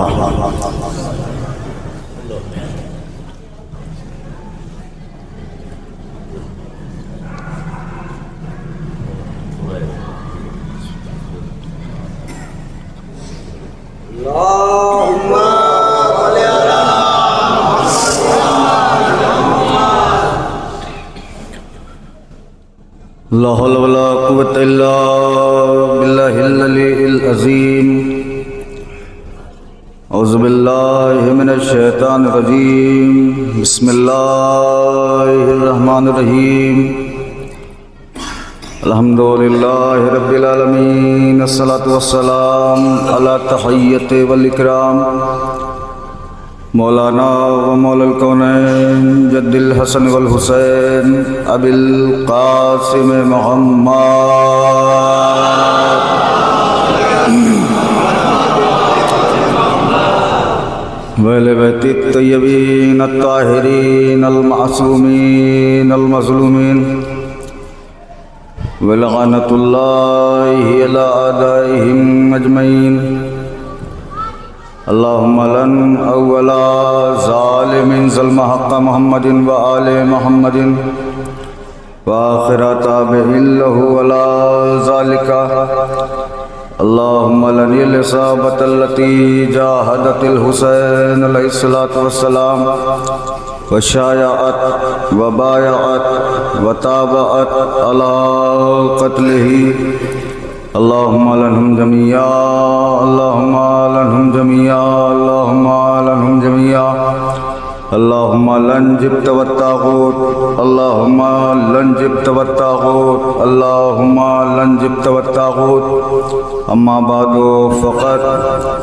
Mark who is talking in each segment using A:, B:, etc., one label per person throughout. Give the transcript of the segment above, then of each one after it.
A: रहा। ला हौला वला कुव्वता इल्ला बिल्लाहिल अलीय्यिल अज़ीम। औज़ु बिल्लाहि मिनश शैतानिर रजीम। बिस्मिल्लाहिर रहमानिर रहीम। अल्हम्दुलिल्लाहि रब्बिल आलमीन। अस्सलातु वस्सलाम अला तहिय्यति वल इकराम मौलाना व मौलल कौनैन जद्दिल हसन वल हुसैन अबिल कासिम मोहम्मद वअहले बैति तय्यबीन अत्ताहिरीन अल मासूमीन अल मज़लूमीन व लअनतुल्लाहि अला आदाइहिम अजमईन। अल्लाहुम्मा लन अव्वला ज़ालिमिन ज़ल्म हक़्क़ मुहम्मदिन व आले मुहम्मदिन व आखिरा ताबिईन लहु अला ज़ालिका। अल्लाहुम्मा लनिल इसाबतल्लती जाहदतिल हुसैन अलैहिस्सलातु वस्सलाम व शायअत व बायअत व ताबअत अला क़त्लिही। अल्लाहुम्मा लनहुम जमीआ अल्लाहुम्मा लनहुम जमीआ अल्लाहुम्मा लनहुम जमीआ। अल्लाहुम्मा लन जिब्त वत्तागूत अल्लाहुम्मा लन जिब्त वत्तागूत अल्लाहुम्मा लन जिब्त वत्तागूत। अम्मा बादु फ़क़द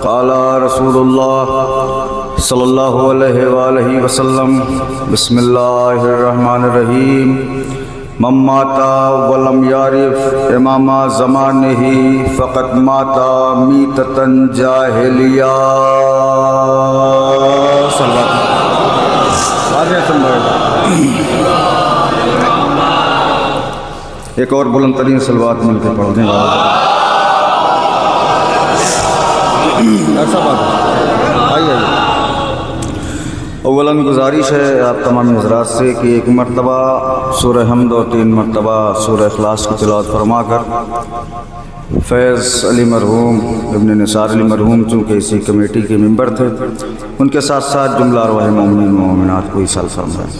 A: क़ाला रसूलुल्लाह सल्लल्लाहु अलैहि वसल्लम बिस्मिल्लाहिर रहमानिर रहीम। मम्माता वलम यारिफ इमामा ज़मानिही फ़क़द माता मीततन जाहिलिया। एक और बुलंद तरीन सलवात मिलकर पढ़ दें। ऐसा बात आइए। अव्वलन गुजारिश है आप तमाम हज़रात से कि एक मरतबा सूरह हमद और 3 मरतबा सूरह इखलास की तिलावत फरमा कर फैज़ अली मरहूम इब्न निसार अली मरहूम चूँकि इसी कमेटी के मेंबर थे, उनके साथ साथ जुमला अरवाह मोमिनीन व मोमिनात को इसाल फरमाएं।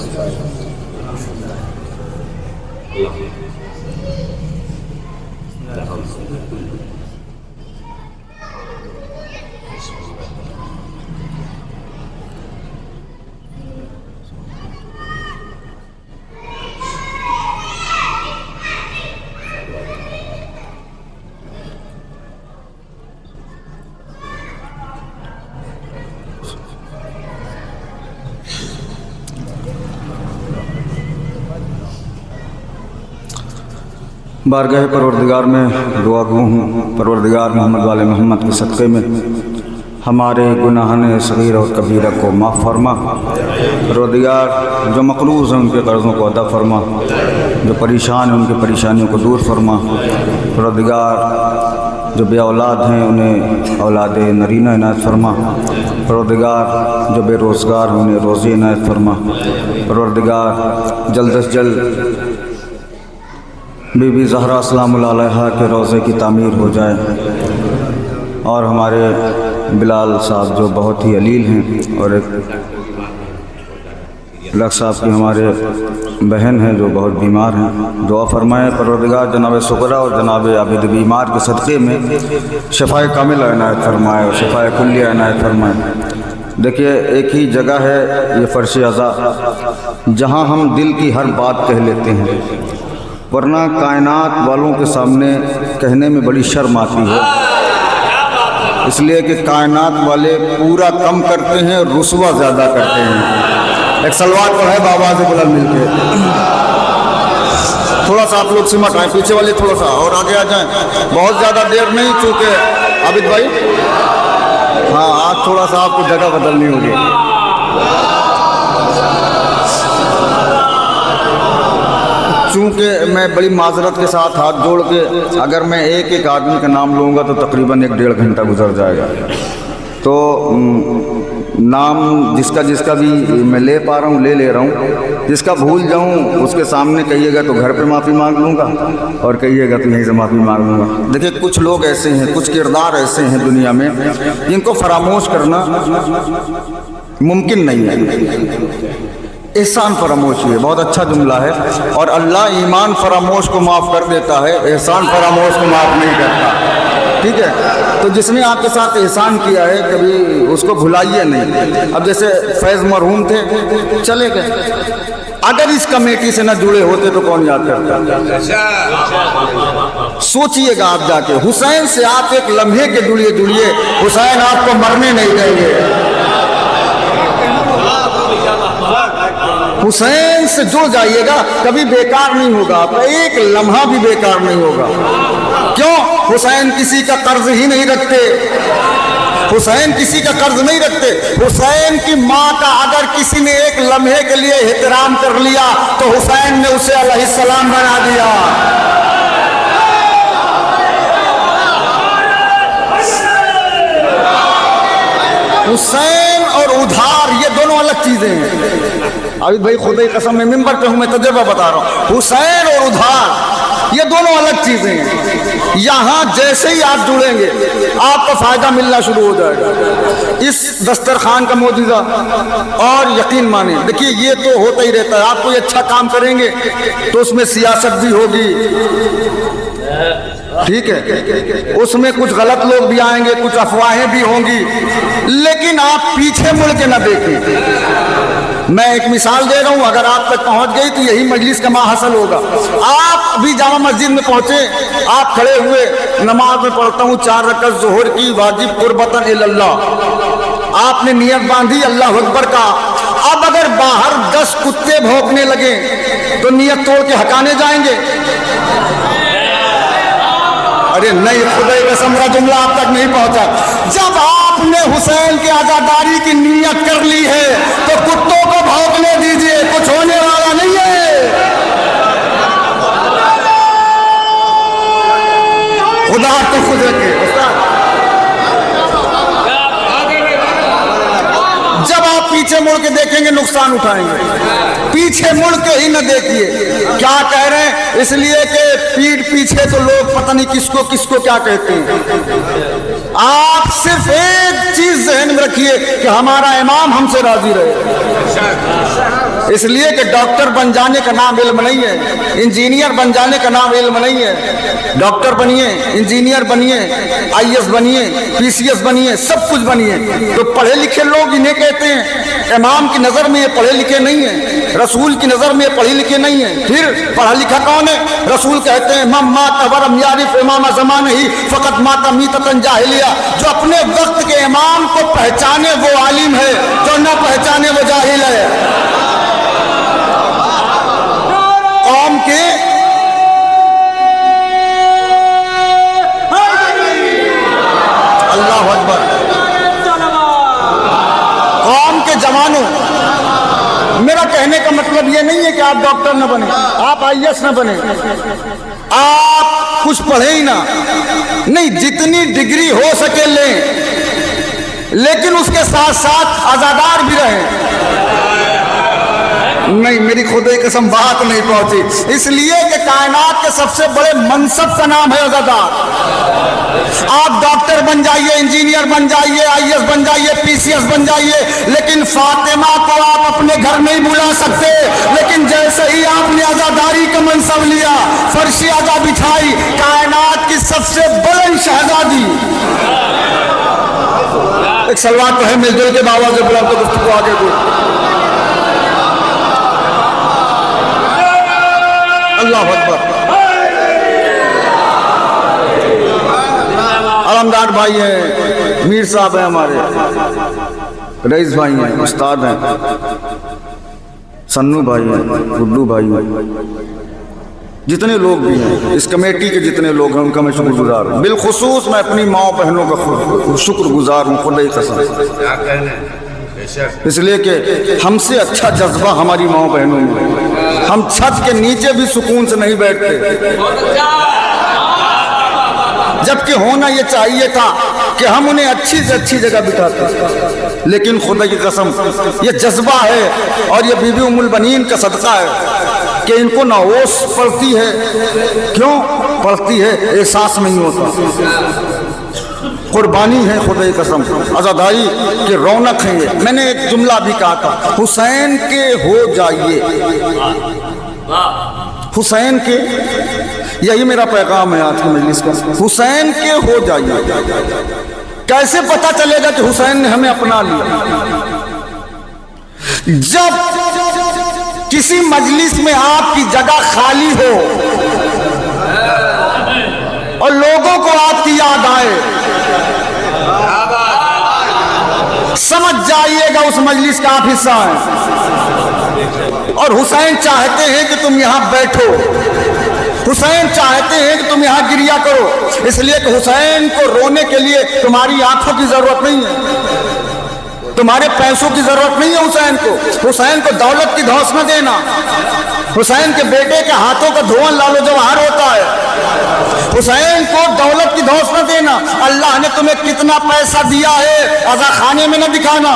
A: बारगाह परवरदिगार में दुआ गो हूँ। परवरदिगार मोहम्मद वाले मोहम्मद के सदक़े में हमारे गुनाहन सगीर और कबीरा को माफ़ फरमा। परवरदिगार जो मक़रूज़ हैं उनके कर्ज़ों को अदा फरमा, जो परेशान हैं उनकी परेशानियों को दूर फरमा। परवरदिगार जो बे औलाद हैं उन्हें औलाद नरीना इनायत फरमा। परवरदिगार जो बेरोज़गार हैं उन्हें रोज़ी इनायत फरमा। परवरदिगार जल्द से जल्द बीबी ज़हरा सलामुल अलैहा के रोज़े की तामीर हो जाए और हमारे बिलाल साहब जो बहुत ही अलील हैं और एक लक साहब की हमारे बहन हैं जो बहुत बीमार हैं, दुआ फरमाएँ। परवरदिगार जनाब सुकरा और जनाब आबिद बीमार के सदक़े में शफ़ाए कामिल इनायत फरमाए और शफ़ाए कुल्लिया इनायत फरमाए। देखिए एक ही जगह है ये फ़र्श अज़ा जहाँ हम दिल की हर बात कह लेते हैं, वरना कायनात वालों के सामने कहने में बड़ी शर्म आती है, इसलिए कि कायनात वाले पूरा कम करते हैं और रुस्वा ज़्यादा करते हैं। एक सलवात पर है बाबा से बुलंद मिलके। थोड़ा सा आप लोग सिमट आए, पीछे वाले थोड़ा सा और आगे आ जाएं, बहुत ज़्यादा देर नहीं, चूँकि आबिद भाई हाँ आज थोड़ा सा आपको जगह बदलनी होगी। चूँकि मैं बड़ी माजरत के साथ हाथ जोड़ के अगर मैं एक एक आदमी का नाम लूँगा तो तकरीबन 1-1.5 घंटा गुजर जाएगा, तो तो नाम जिसका जिसका भी मैं ले पा रहा हूँ ले रहा हूँ। जिसका भूल जाऊँ उसके सामने कहिएगा तो घर पे माफ़ी मांग लूँगा, और कहिएगा तो यहीं से माफ़ी मांग लूँगा। देखिए कुछ लोग ऐसे हैं, कुछ किरदार ऐसे हैं दुनिया में जिनको फरामोश करना मुमकिन नहीं है। एहसान फरामोश है, बहुत अच्छा जुमला है। और अल्लाह ईमान फरामोश को माफ़ कर देता है, एहसान फरामोश को माफ़ नहीं करता। ठीक है, तो जिसने आपके साथ एहसान किया है कभी उसको भुलाइए नहीं। अब जैसे फैज़ मरहूम थे, चले गए, अगर इस कमेटी से न जुड़े होते तो कौन याद करता। सोचिएगा आप जाके, हुसैन से आप एक लम्हे के जुड़िए, हुसैन आपको मरने नहीं देंगे। हुसैन से जुड़ जाइएगा, कभी बेकार नहीं होगा आपका, एक लम्हा भी बेकार नहीं होगा। क्यों? हुसैन किसी का कर्ज ही नहीं रखते, हुसैन किसी का कर्ज नहीं रखते। हुसैन की माँ का अगर किसी ने एक लम्हे के लिए एहतराम कर लिया तो हुसैन ने उसे अलैहिस्सलाम बना दिया। हुसैन और उधार ये दोनों अलग चीजें हैं। अभी भाई खुदा ही कसम में मिंबर पे हूं, मैं तजुर्बा बता रहा हूं। हुसैन और उधार ये दोनों अलग चीजें हैं। यहां जैसे ही आप जुड़ेंगे आपको फायदा मिलना शुरू हो जाएगा इस दस्तरखान का मौजूदा। और यकीन माने, देखिए ये तो होता ही रहता है, आप कोई अच्छा काम करेंगे तो उसमें सियासत भी होगी, ठीक है, उसमें कुछ गलत लोग भी आएंगे, कुछ अफवाहें भी होंगी, लेकिन आप पीछे मुड़ के ना देखें। मैं एक मिसाल दे रहा हूं, अगर आप तक पहुंच गई तो यही मजलिस का माहसल होगा। आप अभी जामा मस्जिद में पहुंचे, आप खड़े हुए, नमाज में पढ़ता हूं 4 रकअत ज़ोहर की वाजिब कुर्बतन इल्लल्लाह, आपने नियत बांधी, अल्लाह अकबर का। अब अगर बाहर 10 कुत्ते भौंकने लगे तो नियत तोड़ के हटाने जाएंगे? अरे नहीं, खुदा की कसम मेरा जुमला आप तक नहीं पहुंचा। जब आपने हुसैन की आजादारी की नियत कर ली है तो कुत्तों को भौंकने दीजिए, कुछ होने वाला नहीं है। खुदा तो खुद के जब आप पीछे मुड़ के देखेंगे नुकसान उठाएंगे। पीछे मुड़ के ही न देखिए। क्या कह रहे हैं? इसलिए कि पीठ पीछे तो लोग पता नहीं किसको किसको क्या कहते हैं। आप सिर्फ एक चीज जहन में रखिए कि हमारा इमाम हमसे राजी रहे। इसलिए कि डॉक्टर बन जाने का नाम इल्म नहीं है, इंजीनियर बन जाने का नाम इल्म नहीं है। डॉक्टर बनिए, इंजीनियर बनिए, IAS बनिए, PCS बनिए, सब कुछ बनिए। तो पढ़े लिखे लोग इन्हें कहते हैं। इमाम की नजर में ये पढ़े लिखे नहीं है, रसूल की नजर में ये पढ़े लिखे नहीं है। फिर पढ़ा लिखा कौन है? रसूल कहते हैं मम माता वरम यारिफ इमाम ज़मान ही फकत माता मीततन जाहिलिया। जो अपने वक्त के इमाम को पहचाने वो आलिम है, जो न पहचाने वो जाहिल है। कौम के अल्लाह अकबर, कौम के जवानों, मेरा कहने का मतलब ये नहीं है कि आप डॉक्टर न बने, आप IAS न बने, आप कुछ पढ़े ही ना, नहीं, जितनी डिग्री हो सके लें, लेकिन उसके साथ साथ आजादार भी रहें। नहीं, मेरी खुदा की कसम बात नहीं पहुंची। इसलिए कि कायनात के सबसे बड़े मनसब का नाम है आजादार। आप डॉक्टर बन जाइए, इंजीनियर बन जाइए, IAS बन जाइए, PCS बन जाइए, लेकिन फातिमा को आप अपने घर नहीं बुला सकते। लेकिन जैसे ही आपने आजादारी का मनसब लिया, फर्शी आजा बिछाई, कायनात की सबसे बड़ी शहजादी, एक सलवार तो है, मिलजुल के बाबा से बुला तो गुफ्तगू आगे को। अल्लाह अकबर। अलमदार भाई हैं, मीर साहब हैं, हमारे रईस भाई हैं, उस्ताद हैं, सन्नू भाई हैं, गुड्डू भाई हैं, जितने लोग भी हैं इस कमेटी के जितने लोग हैं उनका मैं शुक्रगुजार हूँ। बिलखुसूस मैं अपनी माँ बहनों का शुक्रगुजार हूँ, खुदा की कसम। इसलिए कि हमसे अच्छा जज्बा हमारी माँ बहनों में। हम छत के नीचे भी सुकून से नहीं बैठते, जबकि होना ये चाहिए था कि हम उन्हें अच्छी से अच्छी जगह बिठाते। लेकिन खुदा की कसम ये जज्बा है और ये बीबी उम्मुल बनीन का सदका है कि इनको ना होश पड़ती है। क्यों पड़ती है? एहसास नहीं होता। कुर्बानी है खुदा की कसम, आज़ादाई की रौनक है ये। मैंने एक जुमला भी कहा था, हुसैन के हो जाइए, हुसैन के, यही मेरा पैगाम है आज की मजलिस का, हुसैन के हो जाइए। कैसे पता चलेगा कि हुसैन ने हमें अपना लिया? जब किसी मजलिस में आपकी जगह खाली हो और लोगों को आपकी याद आए, समझ जाइएगा उस मजलिस का आप हिस्सा हैं। और हुसैन चाहते हैं कि तुम यहां बैठो, हुसैन चाहते हैं कि तुम यहां गिरिया करो, इसलिए कि हुसैन को रोने के लिए तुम्हारी आंखों की जरूरत नहीं है, तुम्हारे पैसों की जरूरत नहीं है। हुसैन को दौलत की धौंस न देना। हुसैन के बेटे के हाथों का धुआं लालो जवाहर होता है। हुसैन को दौलत की धौंस न देना। अल्लाह ने तुम्हें कितना पैसा दिया है अज़ा खाने में न दिखाना।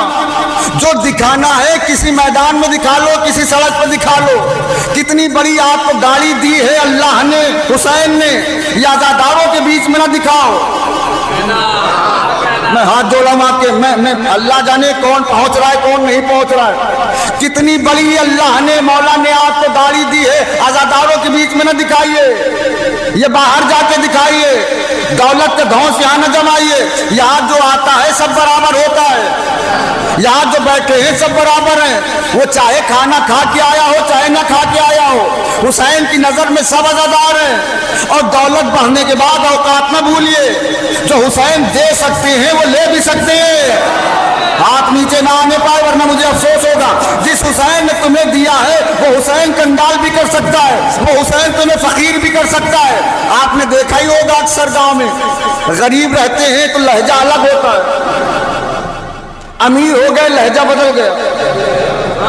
A: जो दिखाना है किसी मैदान में दिखा लो, किसी सड़क पर दिखा लो। कितनी बड़ी आपको गाड़ी दी है अल्लाह ने, हुसैन ने, ये आज़ादारों के बीच में न दिखाओ। मैं हाथ जोड़ा माँ के, मैं अल्लाह जाने कौन पहुंच रहा है कौन नहीं पहुंच रहा है। कितनी बड़ी अल्लाह ने, मौला ने आपको गाड़ी दी है, आज़ादारों के बीच में न दिखाइए, ये बाहर जाके दिखाइए। दौलत के धौंस यहाँ न जमाइए। यहाँ जो आता है सब बराबर होता है, यहाँ जो बैठे हैं सब बराबर हैं। वो चाहे खाना खा के आया हो चाहे ना खा के आया हो, हुसैन की नजर में सब आज़ादार हैं। और दौलत बढ़ने के बाद औकात न भूलिए, जो हुसैन दे सकते हैं वो ले भी सकते हैं। हाथ नीचे ना आने पाए वरना मुझे अफसोस होगा। जिस हुसैन ने तुम्हें दिया है वो हुसैन कंगाल भी कर सकता है, वो हुसैन तुम्हें फकीर भी कर सकता है। आपने देखा ही होगा अक्सर गांव में गरीब रहते हैं तो लहजा अलग होता है, अमीर हो गए लहजा बदल गया।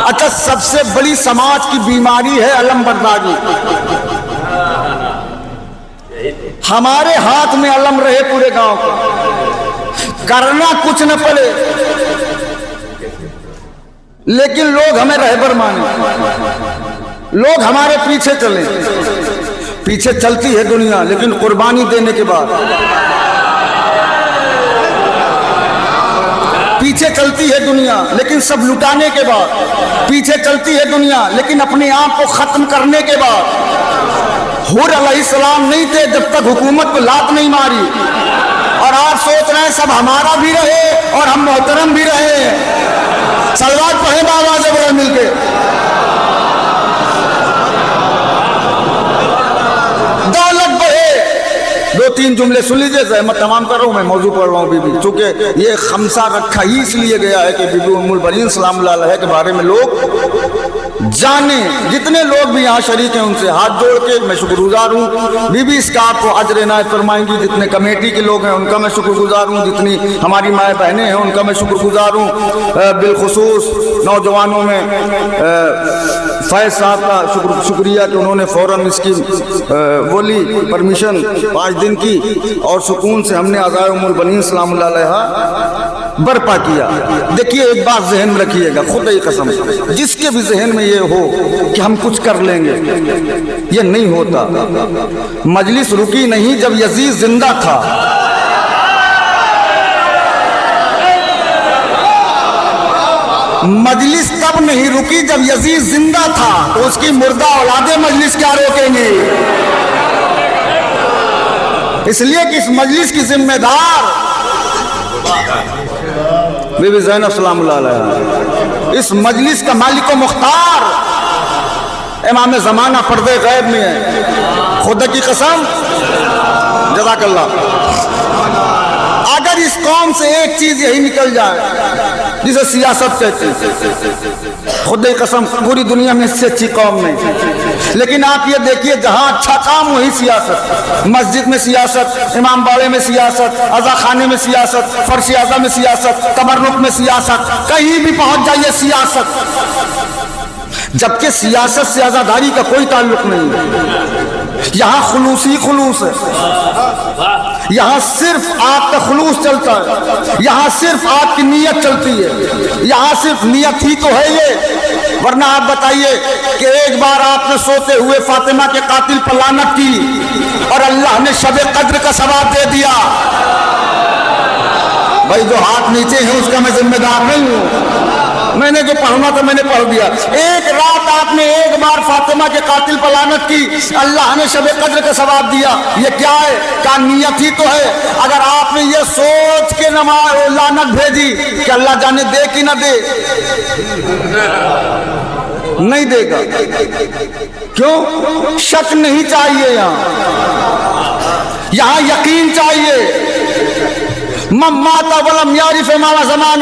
A: अच्छा, सबसे बड़ी समाज की बीमारी है अलमबरदारी। हमारे हाथ में अलम रहे पूरे गांव का, करना कुछ न पड़े, लेकिन लोग हमें रहबर माने, लोग हमारे पीछे चले। पीछे चलती है दुनिया, लेकिन कुर्बानी देने के बाद पीछे चलती है दुनिया, लेकिन सब लुटाने के बाद पीछे चलती है दुनिया, लेकिन अपने आप को खत्म करने के बाद। हुर अलैहिस्सलाम नहीं थे जब तक हुकूमत को लात नहीं मारी, और आप सोच रहे हैं सब हमारा भी रहे और हम मोहतरम भी रहे। सलवात पढ़े बाबा जबरन मिलके। दौलत बढ़े, दो तीन जुमले सुन लीजिए, मैं तमाम कर रहा हूँ, मैं मौजू पढ़ रहा हूँ बीबी, चूंकि ये खमसा रखा ही इसलिए गया है कि बीबी उम्मुल बनीन सलामुल्लाह अलैहा के बारे में लोग जाने। जितने लोग भी यहाँ शरीक हैं उनसे हाथ जोड़ के मैं शुक्रगुजार हूँ। बीबी इसका आपको अजर इनायत फरमाएंगी। जितने कमेटी के लोग हैं उनका मैं शुक्रगुजार हूँ, जितनी हमारी माएँ बहनें हैं उनका मैं शुक्रगुजार हूँ। बिलखुसूस नौजवानों में फैज साहब का शुक्रिया कि उन्होंने फ़ौरन इसकी बोली परमिशन 5 दिन की, और सुकून से हमने आज़ाए उम्मुल बनीन सलामुल्लाह अलैहा बर्पा किया। देखिए एक बात जहन में रखिएगा, खुदा की कसम, जिसके भी जहन में ये हो कि हम कुछ कर लेंगे, ये नहीं होता। मजलिस रुकी नहीं जब यजीद जिंदा था, मजलिस तब नहीं रुकी जब यजीद जिंदा था, तो उसकी मुर्दा औलादे मजलिस क्या रोकेंगे? इसलिए कि इस मजलिस की जिम्मेदार बीबी ज़ैनब सलामुल्लाह अलैहा, इस मजलिस का मालिक व मुख्तार इमाम ज़माना पर्दे गैब में है। खुदा की कसम, जज़ाकल्लाह। अगर इस कौम से एक चीज यही निकल जाए जिसे सियासत कहते हैं, खुदा की कसम पूरी दुनिया में इससे अच्छी कौम नहीं। लेकिन आप ये देखिए, जहां अच्छा काम वही सियासत, मस्जिद में सियासत, इमाम बाड़े में सियासत, अज़ा खाने में सियासत, फर्श आज़ा में सियासत, तबर्रुक में सियासत, कहीं भी पहुंच जाइए सियासत, जबकि सियासत से आज़ादारी का कोई ताल्लुक नहीं है। यहाँ खुलूसी खुलूस है, यहाँ सिर्फ आपका खुलूस चलता है, यहाँ सिर्फ आपकी नीयत चलती है, यहाँ सिर्फ नीयत ही तो है ये। वरना आप बताइए कि एक बार आपने सोते हुए फातिमा के कातिल पर लानत की और अल्लाह ने शबे कद्र का सवाब दे दिया। भाई जो हाथ नीचे है उसका मैं जिम्मेदार नहीं हूं, मैंने जो पढ़ना था मैंने पढ़ दिया। एक रात आपने एक बार फातिमा के कातिल पर लानत की, अल्लाह ने शबे कद्र का सवाब दिया। ये क्या है? का नियत ही तो है। अगर आपने ये सोच के नमाज लानत भेजी कि अल्लाह जाने दे कि ना दे, नहीं देगा। क्यों? शक नहीं चाहिए, यहाँ यकीन चाहिए। माता वलम यारिफ माला ज़मान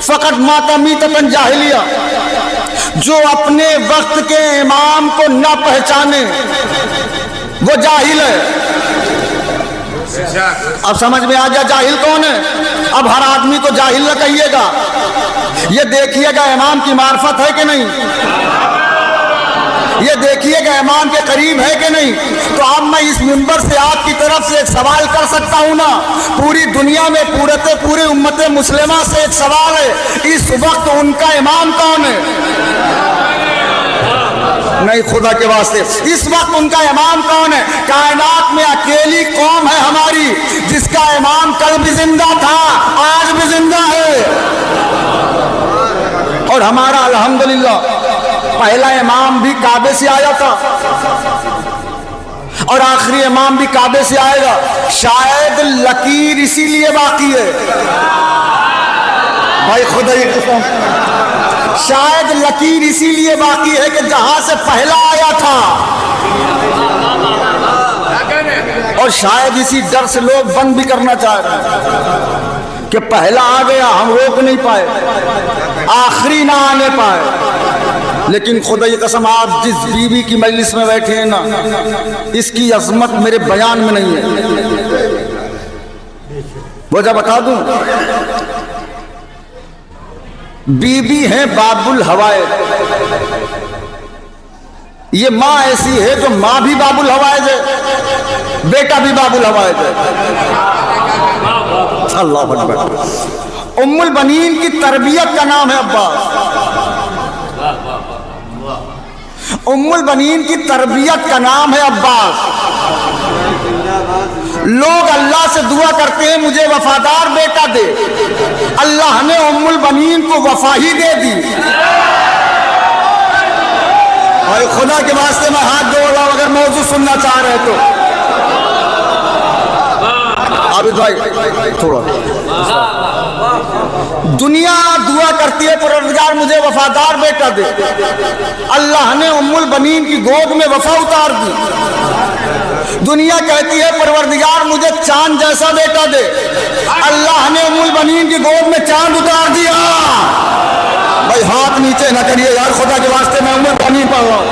A: फ़कत माता मीततन जाहिलिया। जो अपने वक्त के इमाम को न पहचाने वो जाहिल है। अब समझ में आ गया जाहिल कौन है? अब हर आदमी को जाहिल न कहिएगा, ये देखिएगा इमाम की मार्फत है कि नहीं, ये देखिएगा इमाम के करीब है कि नहीं। तो अब मैं इस मिंबर से आपकी तरफ से एक सवाल कर सकता हूं ना, पूरी दुनिया में पूरे उम्मत मुस्लिमा से एक सवाल है, इस वक्त उनका इमाम कौन है? नहीं, खुदा के वास्ते इस वक्त उनका इमाम कौन है? कायनात में अकेली कौम है हमारी जिसका इमाम कल भी जिंदा था, आज भी जिंदा है। और हमारा अल्हम्दुलिल्लाह पहला इमाम भी काबे से आया था और आखिरी इमाम भी काबे से आएगा। शायद लकीर इसीलिए बाकी है, भाई खुदा की कसम, शायद लकीर इसीलिए बाकी है कि जहां से पहला आया था, और शायद इसी डर से लोग बंद भी करना चाह रहे हैं कि पहला आ गया, हम रोक नहीं पाए, आखिरी ना आने पाए। लेकिन खुदा की कसम, आप जिस बीवी की मजलिस में बैठे हैं ना, इसकी अजमत मेरे बयान में नहीं है। वजह बता दूं, बीवी है बाबुल हवाए। ये माँ ऐसी है जो माँ भी बाबुल हवाइज है, बेटा भी बाबुल हवाइज है। अल्लाह अकबर। उम्मुल बनीन की तरबियत का नाम है अब्बास। उम्मुल बनीन की तरबियत का नाम है अब्बास। लोग अल्लाह से दुआ करते हैं मुझे वफादार बेटा दे, अल्लाह ने उम्मुल बनीन को वफा ही दे दी। और खुदा के वास्ते मैं हाथ जोड़ रहा हूं, अगर मौजूद सुनना चाह रहे तो आबिद भाई थोड़ा। दुनिया दुआ करती है परवरदिगार मुझे वफादार बेटा दे, अल्लाह ने उम्मुल बनीन की गोद में वफा उतार दी। दुनिया कहती है परवरदिगार मुझे चांद जैसा बेटा दे, अल्लाह ने उम्मुल बनीन की गोद में चांद उतार दिया। भाई हाथ नीचे ना करिए यार, खुदा के वास्ते मैं उम्मुल बनीन पढ़ रहा हूं।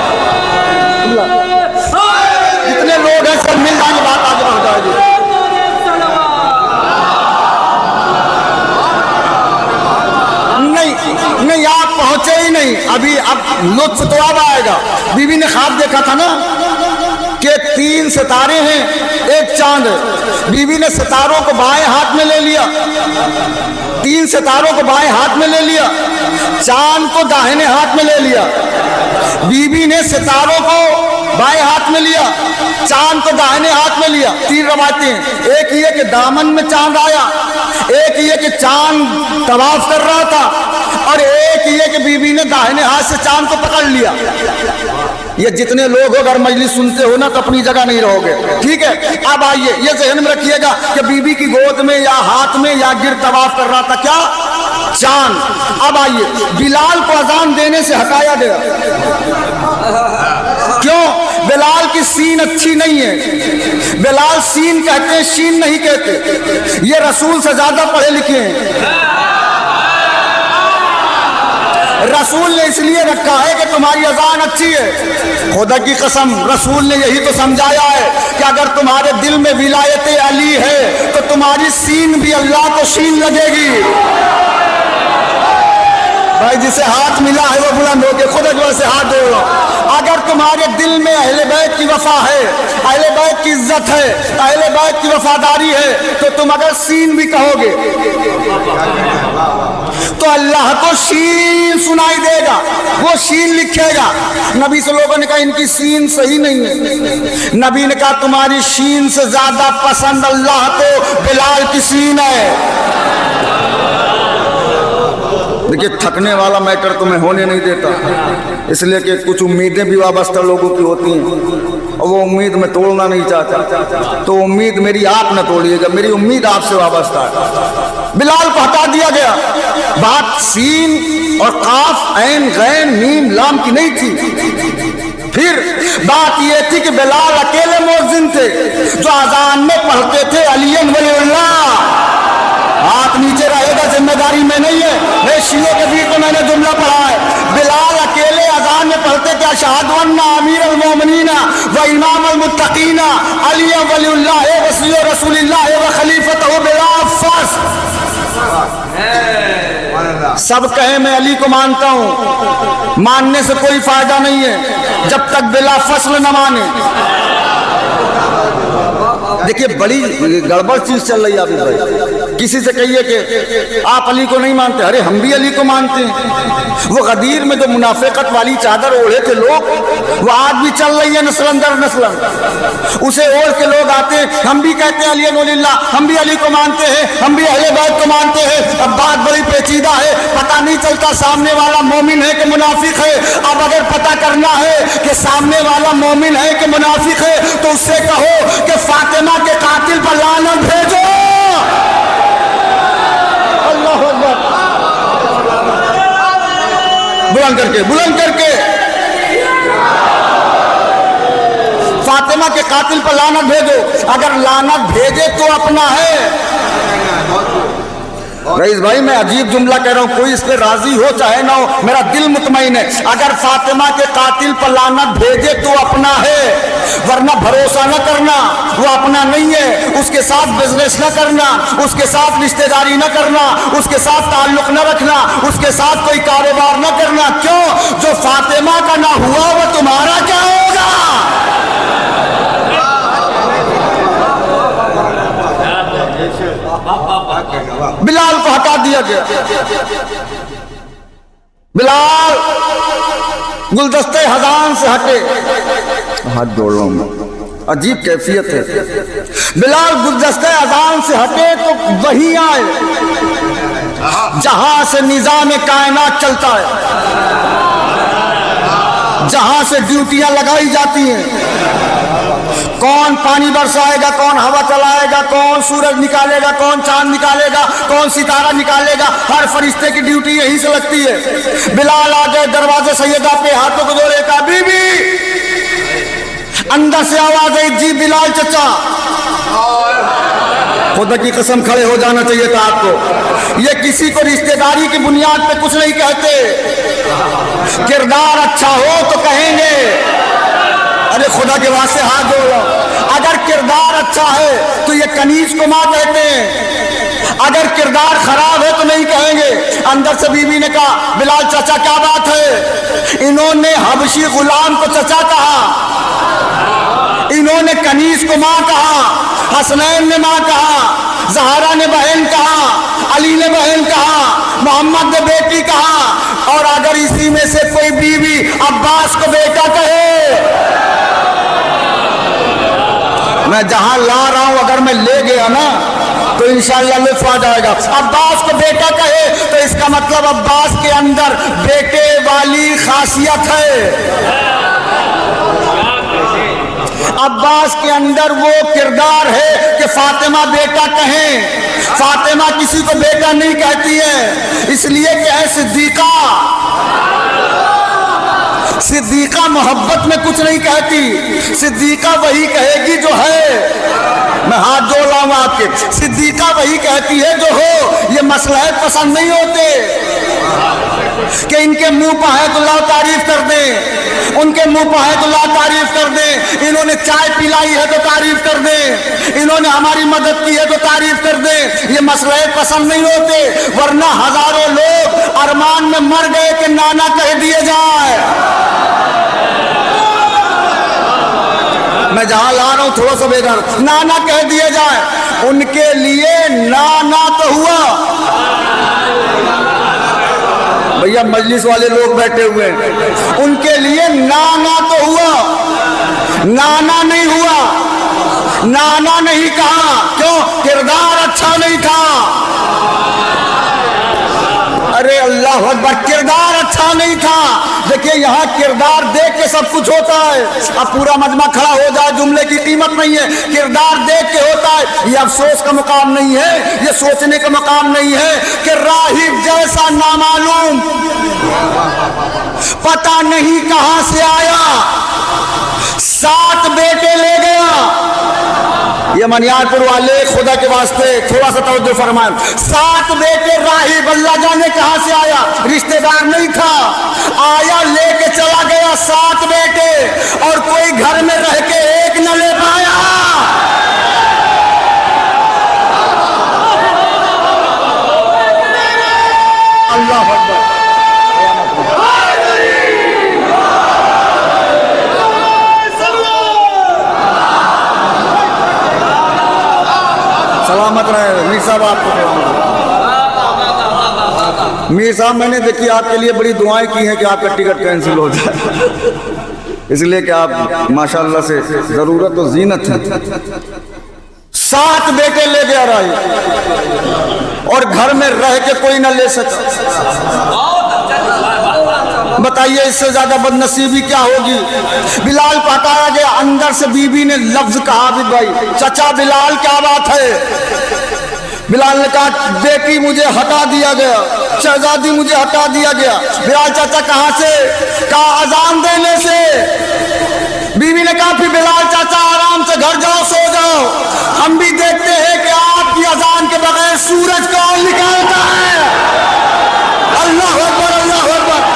A: जितने लोग हैं सब मिल जाएंगे, बात आगे बढ़ जाएगी। नहीं, आप पहुंचे ही नहीं अभी, अब लुत्फ तो अब आएगा। बीवी ने ख्वाब देखा था ना कि 3 सितारे हैं, एक चांद है। बीवी ने सितारों को बाएं हाथ में ले लिया, 3 सितारों को बाएं हाथ में ले लिया, चांद को दाहिने हाथ में ले लिया। बीवी ने सितारों को बाएं हाथ में लिया, चांद को दाहिने हाथ में लिया। 3 रवायतें, एक ये कि दामन में चांद आया, एक ये कि चांद तवाफ कर रहा था, और एक ये कि बीवी ने दाहिने हाथ से चांद को पकड़ लिया। ये जितने लोग अगर मजलिस सुनते हो ना तो अपनी जगह नहीं रहोगे, ठीक है। अब आइए, ये ज़हन में रखिएगा कि बीवी की गोद में या हाथ में या गिर तवाफ कर रहा था क्या? चांद। अब आइए, बिलाल को अजान देने से हटाया गया। क्यों? बिलाल की सीन अच्छी नहीं है। बिलाल सीन कहते हैं, शीन नहीं कहते। ये रसूल से ज्यादा पढ़े लिखे हैं। रसूल ने इसलिए रखा है कि तुम्हारी अजान अच्छी है। खुदा की कसम, रसूल ने यही तो समझाया है कि अगर तुम्हारे दिल में विलायत अली है तो तुम्हारी सीन भी अल्लाह को शीन लगेगी। भाई जिसे हाथ मिला है वो बुलंद हो के खुद अकबर से हाथ जोड़ लो। अगर तुम्हारे दिल में अहले बैत की वफा है, अहले बैत की इज्जत है, अहले बैत की वफादारी है, तो तुम अगर सीन भी कहोगे तो अल्लाह को शीन सुनाई देगा, वो शीन लिखेगा। नबी से लोगों ने कहा इनकी सीन सही नहीं है। नबी ने कहा तुम्हारी शीन से ज्यादा पसंद अल्लाह को बिलाल की सीन है। देखिए थकने वाला मैटर तुम्हें होने नहीं देता, इसलिए कि कुछ उम्मीदें भी वाबस्ता लोगों की होती हैं और वो उम्मीद मैं तोड़ना नहीं चाहता। तो उम्मीद मेरी आप न तोड़िएगा, मेरी उम्मीद आपसे वाबस्ता है। बिलाल को हटा दिया गया। बात सीन और काफ ऐन गैन मीम लाम की नहीं थी। फिर बात यह थी कि बिलाल अकेले मुअज्जिन थे जो अजान में पढ़ते थे अलियन वलीउल्लाह। हाथ नीचे रहेगा, जिम्मेदारी में नहीं है। मैं शियों के बीच में मैंने जुमला पढ़ा है। बिलाल अकेले अजान में पढ़ते थे अशहदु अन्ना अमीर अल मोमिनीना व इमाम अल मुत्तकीना अली वलीउल्लाह व रसूलुल्लाह व खलीफतहु बिला फस। सब कहे मैं अली को मानता हूं, मानने से कोई फायदा नहीं है जब तक बिला फसल न माने। देखिए बड़ी गड़बड़ चीज चल रही है अभी भाई। किसी से कहिए कि आप अली को नहीं मानते, अरे हम भी अली को मानते हैं। वो गदीर में जो मुनाफिकत वाली चादर ओढ़े थे लोग, वो आज भी चल रही है नस्लन दर नस्लन। उसे ओढ़ के लोग आते हैं, हम भी कहते हैं अली वलील्लाह, हम भी अली को मानते हैं, हम भी अहले बैत को मानते हैं। अब बात बड़ी पेचीदा है, पता नहीं चलता सामने वाला मोमिन है कि मुनाफिक है। अब अगर पता करना है कि सामने वाला मोमिन है कि मुनाफिक है तो उससे कहो कि फातिमा के कातिल पर लानत भेजो। अल्लाह अकबर, बुलंद करके बुलंद करके फातिमा के कातिल पर लानत भेजो। अगर लानत भेजे तो अपना है। रईस भाई मैं अजीब जुमला कह रहा हूं, कोई इस पे राजी हो चाहे ना हो, मेरा दिल मुतमईन है। अगर फातिमा के कातिल पर लानत भेजे तो अपना है, वरना भरोसा न करना, वो अपना नहीं है। उसके साथ बिजनेस न करना, उसके साथ रिश्तेदारी न करना, उसके साथ ताल्लुक न रखना, उसके साथ कोई कारोबार न करना। क्यों? जो फातिमा का ना हुआ वो तुम्हारा क्या होगा? बिलाल को हटा दिया गया। बिलाल गुलदस्ते हजान से हटे। हाथ जोड़ रहा हूं मैं, अजीब कैफियत है। बिलाल गुलदस्ते अजान से हटे तो वही आए जहां से निजाम कायनात चलता है, जहां से ड्यूटियां लगाई जाती हैं। कौन पानी बरसाएगा, कौन हवा चलाएगा, कौन सूरज निकालेगा, कौन चांद निकालेगा, कौन सितारा निकालेगा, हर फरिश्ते की ड्यूटी यहीं से लगती है। बिलाल आ गए दरवाजे सैयदा पे, हाथों को जोड़े, कहा बीबी। अंदर से आवाज आई, जी बिलाल चचा। खुदा की कसम खड़े हो जाना चाहिए था आपको। ये किसी को रिश्तेदारी की बुनियाद पे कुछ नहीं कहते। किरदार अच्छा हो तो कहेंगे, अरे खुदा के वास्ते हाथ जोड़ो। अगर किरदार अच्छा है तो ये कनीज को मां कहते हैं, अगर किरदार खराब है तो नहीं कहेंगे। अंदर से बीवी ने कहा, बिलाल चाचा क्या बात है? इन्होंने हबशी गुलाम को चचा कहा, इन्होंने कनीज को मां कहा, हसनैन ने मां कहा, जहरा ने बहन कहा, अली ने बहन कहा, मोहम्मद ने बेटी कहा। और अगर इसी में से कोई बीवी अब्बास को बेटा कहे, मैं जहां ला रहा हूं अगर मैं ले गया ना तो इंशाअल्लाह लुत्फ आ जाएगा। अब्बास को बेटा कहे तो इसका मतलब अब्बास के अंदर बेटे वाली खासियत है। अब्बास के अंदर वो किरदार है कि फातिमा बेटा कहें। फातिमा किसी को बेटा नहीं कहती है, इसलिए कि है सिद्दीका। सिद्दीका मोहब्बत में कुछ नहीं कहती, सिद्दीका वही कहेगी जो है। मैं हाथ जोड़ रहा हूं आपके, सिद्दीका वही कहती है जो हो। ये मसलहत पसंद नहीं होते कि इनके मुंह पर है तो ला तारीफ कर दें, उनके मुंह पर है तो ला तारीफ कर दें। इन्होंने चाय पिलाई है तो तारीफ कर दें, इन्होंने हमारी मदद की है तो तारीफ कर दें। ये मसले पसंद नहीं होते, वरना हजारों लोग अरमान में में मर गए कि नाना कह दिए जाए। मैं जहां ला रहा हूं थोड़ा सा बेकार, नाना कह दिए जाए। उनके लिए नाना तो हुआ। भैया मजलिस वाले लोग बैठे हुए हैं, उनके लिए नाना तो हुआ, नाना नहीं हुआ। नाना नहीं कहा, क्यों? किरदार अच्छा नहीं था। अरे अल्लाह अकबर, किरदार अच्छा नहीं था। देखिए यहाँ किरदार देख के सब कुछ होता है। अब पूरा मजमा खड़ा हो जाए, जुमले की कीमत नहीं है। किरदार देख के होता है। ये अफसोस का मुकाम नहीं है, ये सोचने का मुकाम नहीं है कि राहिब जैसा नामालूम पता नहीं कहां से आया, 7 बेटे ले गया। ये मनियारपुर वाले खुदा के वास्ते थोड़ा सा तवज्जो फरमाएं। 7 बेटे राहिब, अल्लाह जाने कहां से आया, रिश्तेदार नहीं था, आया लेके चला गया 7 बेटे, और कोई घर में रह के एक न ले पाया। अल्लाह अकबर। सलामत रहे मीर साहब, आपको मीर साहब मैंने देखिए आपके लिए बड़ी दुआएं की हैं कि आपका टिकट कैंसिल हो जाए, इसलिए कि आप माशाल्लाह से जरूरत और जीनत है। 7 बेटे ले गया राही, और घर में रह के कोई ना ले सका। बताइए इससे ज्यादा बदनसीबी क्या होगी। बिलाल को हटाया गया, अंदर से बीबी ने लफ्ज कहा, आबिद भाई चचा बिलाल क्या बात है। बिलाल ने कहा बेटी मुझे हटा दिया गया, शहजादी मुझे हटा दिया गया। बिलाल चाचा कहां से? कहा अजान देने से। बीवी ने कहा फिर बिलाल चाचा आराम से घर जाओ, सो जाओ, हम भी देखते हैं कि आपकी अजान के बगैर सूरज कौन निकालता है। अल्लाह अकबर, अल्लाह अकबर।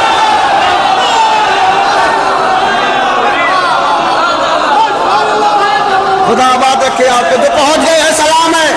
A: खुदा आबाद रखे आपको। जो पहुंच गए हैं सलाम है,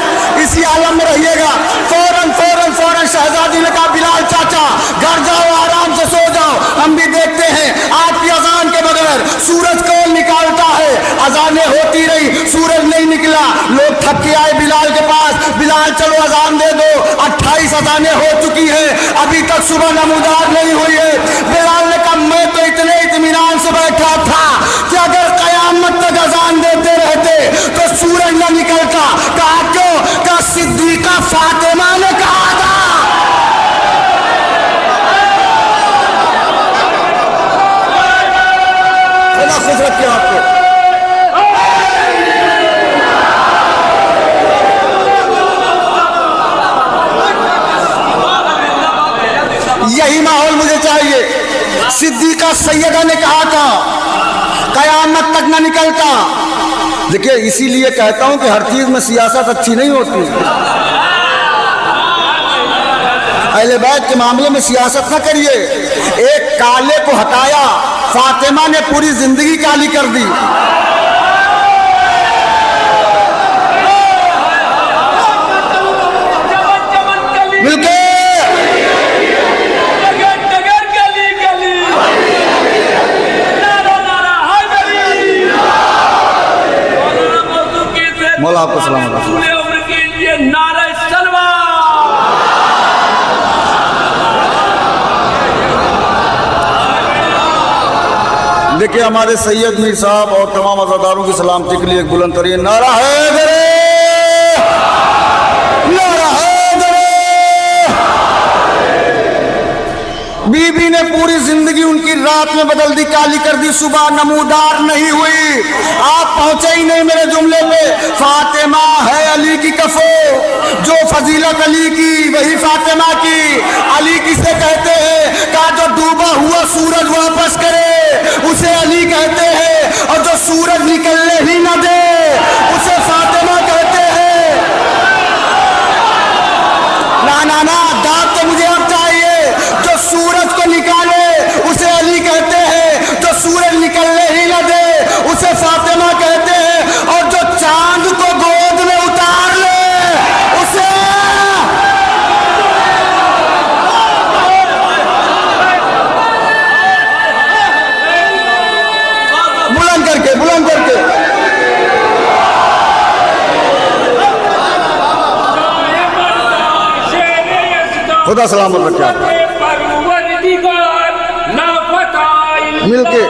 A: इसी आलम में रहिएगा। फौरन फौरन फौरन शहजादी ने कहा बिलाल चाचा घर जाओ, आराम से सो जाओ, हम भी देखते हैं आपकी अजान के बगैर सूरज कौन निकालता है। अजानें होती रही, सूरज नहीं निकला। लोग थक के आए बिलाल के पास, बिलाल चलो अजान दे दो। 28 अजानें हो चुकी है, अभी तक सुबह नमूदार नहीं हुई है। बिलाल ने कहा मैं तो इतने इत्मीनान से बैठा था कि अगर कयामत तक अजान देते रहते तो सूरज न निकलता। कहा क्यों? कहा सिद्दीका फातिमा ने कहा था। खुदा खुश रखे आपको। यही माहौल मुझे चाहिए। सिद्दीका सैयदा ने कहा था कयामत तक न निकलता। देखिए इसीलिए कहता हूं कि हर चीज में सियासत अच्छी नहीं होती। अहले बैत के मामले में सियासत न करिए। एक काले को हटाया, फातिमा ने पूरी जिंदगी काली कर दी। मिलके मौला आपको सलाम। देखिए हमारे सैयद मीर साहब और तमाम अज़ादारों की सलामती के लिए एक बुलंद तरीन नारा है। बीबी ने पूरी जिंदगी उनकी रात में बदल दी, काली कर दी, सुबह नमूदार नहीं हुई। आप पहुंचे ही नहीं मेरे जुमले पे। फातिमा है अली की कफो, जो फजीलत अली की वही फातिमा की। अली किसे कहते हैं? का जो डूबा हुआ सूरज वापस करे उसे अली कहते हैं, और जो सूरज निकलने ही न दे उसे फातिमा कहते हैं। ना ना ना, दाद तो मुझे अब चाहिए। जो सूरज को निकाले उसे अली कहते हैं, जो सूरज निकलने ही न दे उसे फातिमा कहते हैं, और जो चांद को गोद में उतार ले उसे खुदा सलामत रखे। मिलके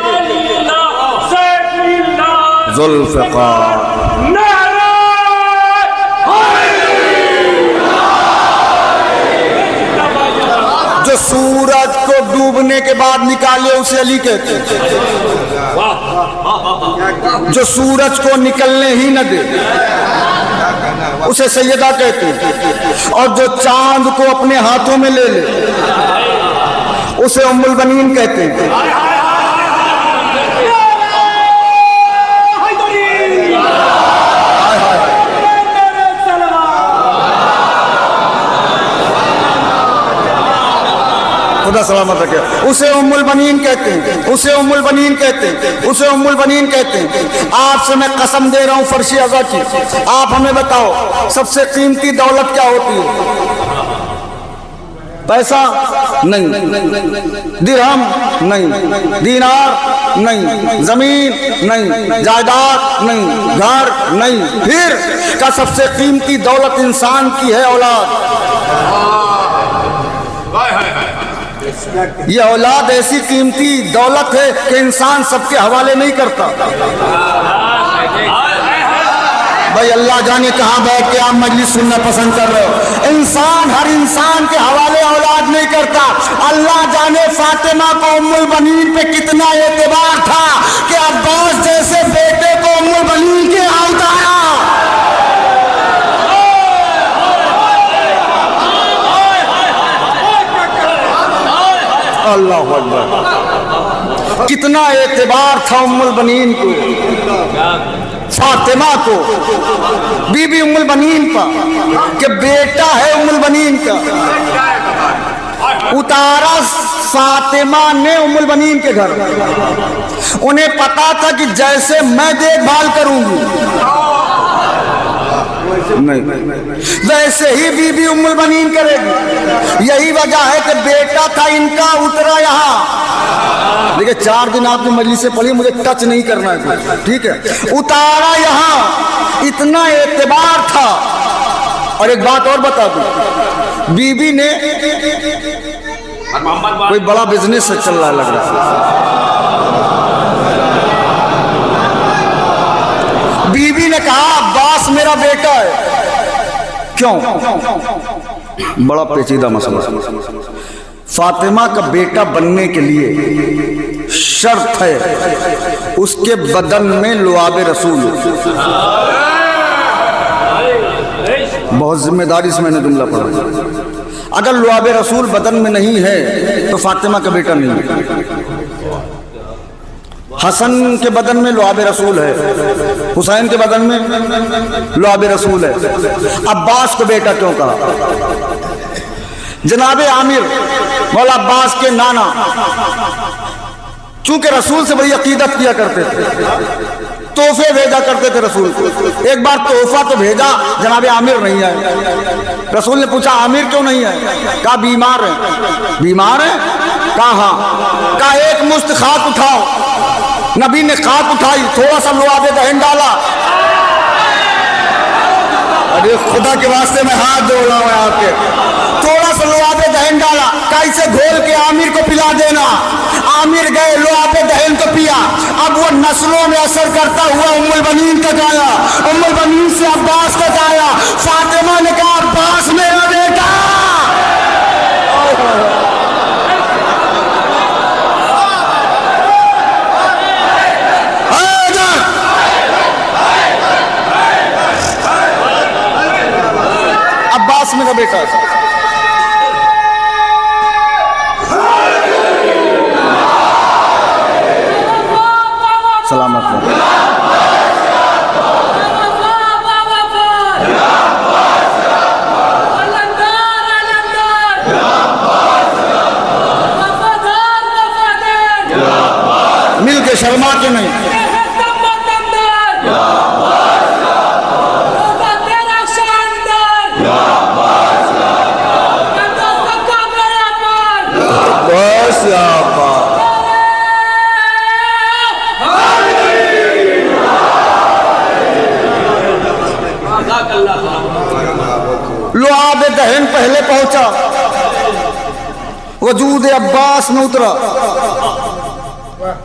A: जुल्फ़िकार जो सूरज को डूबने के बाद निकाले उसे अली कहते हैं। जो सूरज को निकलने ही न दे उसे सैयदा कहते हैं। और जो चांद को अपने हाथों में ले ले उसे उम्मुल बनीन कहते हैं। खुदा सलामत रखे। उसे उम्मुल बनीन कहते हैं, उसे उम्मुल बनीन कहते हैं, उसे उम्मुल बनीन कहते हैं। आपसे मैं कसम दे रहा हूं फर्शी अज़ा की, आप हमें बताओ सबसे कीमती दौलत क्या होती है? पैसा नहीं, दिरहम नहीं, दीनार नहीं, जमीन नहीं, जायदाद नहीं, घर नहीं, फिर का सबसे कीमती दौलत इंसान की है औलाद। ये औलाद ऐसी कीमती दौलत है कि इंसान सबके हवाले नहीं करता। भाई अल्लाह जाने कहाँ बैठ के आप मजलिस सुनना पसंद कर रहे हो। इंसान हर इंसान के हवाले औलाद नहीं करता। अल्लाह जाने फातिमा को उम्मुल बनीन पे कितना एतबार था कि अब्बास जैसे बेटे को उम्मुल बनीन के यहाँ उतारा। अल्लाह अकबर। कितना एतबार था उम्मुल बनीन को, फातिमा को, बीबी उम्मुल बनीन का कि बेटा है उम्मुल बनीन का। उतारा फातिमा ने उम्मुल बनीन के घर। उन्हें पता था कि जैसे मैं देखभाल करूंगी नहीं वैसे ही बीबी उम्मुल बनीन करेगी। यही वजह है कि बेटा था इनका उतरा यहाँ। देखिए 4 दिन आपने मजलिस से पढ़ी, मुझे टच नहीं करना है, ठीक है। उतारा यहाँ, इतना एतबार था। और एक बात और बता दूं, बीबी ने कोई बड़ा बिजनेस चल रहा लग रहा है। बीबी ने कहा अब्बास मेरा बेटा है। क्यों? बड़ा पेचीदा मसला। फातिमा का बेटा बनने के लिए शर्त है उसके बदन में लुआब रसूल। बहुत जिम्मेदारी से मैंने जुमला पढ़ा। अगर लुआब रसूल बदन में नहीं है तो फातिमा का बेटा नहीं है। हसन के बदन में लुआब रसूल है, हुसैन के बदन में लुआब रसूल है। अब्बास को बेटा क्यों कहा? जनाबे आमिर मौला अब्बास के नाना चूंकि रसूल से बड़ी अकीदत किया करते थे, तोहफे भेजा करते थे रसूल को। एक बार तोहफा तो भेजा, जनाबे आमिर नहीं आए। रसूल ने पूछा आमिर क्यों नहीं आए? कहा बीमार है। बीमार है? कहा हाँ। कहा एक मुश्त खाक उठाओ। नबी ने खाक उठाई, थोड़ा सा लुआब दहन डाला। अरे खुदा के वास्ते मैं हाथ जोड़ रहा हूं आपके। थोड़ा सा लुआब दहन डाला, कैसे घोल के आमिर को पिला देना। आमिर गए, लुआब दहन को पिया। अब वो नस्लों में असर करता हुआ उम्मुल बनीन तक आया, उम्मुल बनीन से अब्बास तक आया। फातिमा ने कहा अब्बास मेरा बेटा। अब्बास मेरा बेटा। सलामत हो। मिल के शर्मा के नहीं। लुआब दहन पहले पहुंचा, वजूद अब्बास में उतरा।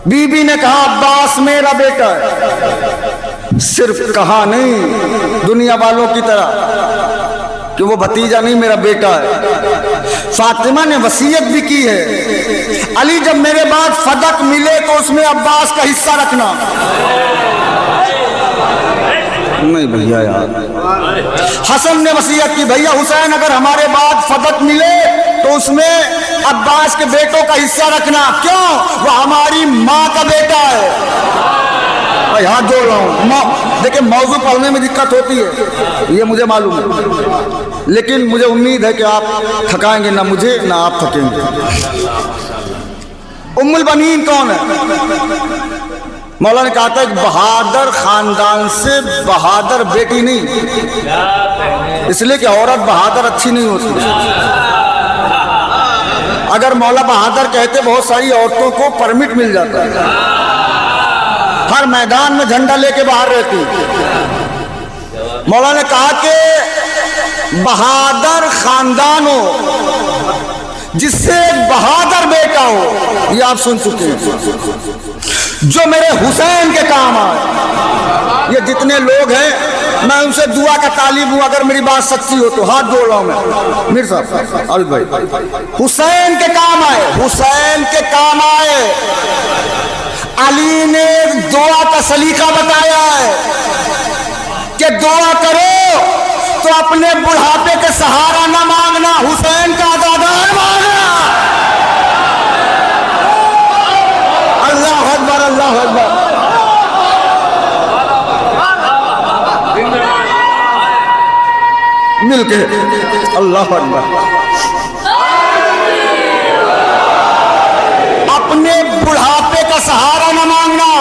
A: बीबी ने कहा अब्बास मेरा बेटा है। सिर्फ कहा नहीं दुनिया वालों की तरह कि वो भतीजा नहीं मेरा बेटा है। फातिमा ने वसीयत भी की है, अली जब मेरे बाद फदक मिले तो उसमें अब्बास का हिस्सा रखना। नहीं भैया यार। हसन ने वसीयत की भैया हुसैन अगर हमारे बाद फदक मिले तो उसमें अब्बास के बेटों का हिस्सा रखना। क्यों? वो हमारी माँ का बेटा है। भाई हाथ जोड़ रहा हूँ। देखिए मौजू पढ़ने में दिक्कत होती है, ये मुझे मालूम है, लेकिन मुझे उम्मीद है कि आप थकाएंगे ना मुझे ना आप थकेंगे। उम्मुल बनीन कौन है? मौला ने कहा था बहादुर खानदान से बहादुर बेटी नहीं, इसलिए कि औरत बहादुर अच्छी नहीं होती। अगर मौला बहादुर कहते बहुत सारी औरतों को परमिट मिल जाता है, हर मैदान में झंडा लेके बाहर रहती। मौला ने कहा कि बहादुर खानदान हो जिससे एक बहादुर बेटा हो। ये आप सुन चुके हैं, जो मेरे हुसैन के काम आए। ये जितने लोग हैं मैं उनसे दुआ का तालिब हूं, अगर मेरी बात सच्ची हो तो हाथ जोड़ रहा हूं मैं। मीर साहब आरिफ भाई, हुसैन के काम आए, हुसैन के काम आए। अली ने दुआ का सलीका बताया है कि दुआ करो तो अपने बुढ़ापे के सहारा ना मांगना, हुसैन का आजादार मांगना। अल्लाह अकबर, अल्लाह अकबर। मिलके अल्लाह अकबर। अपने बुढ़ापे का सहारा न मांगना,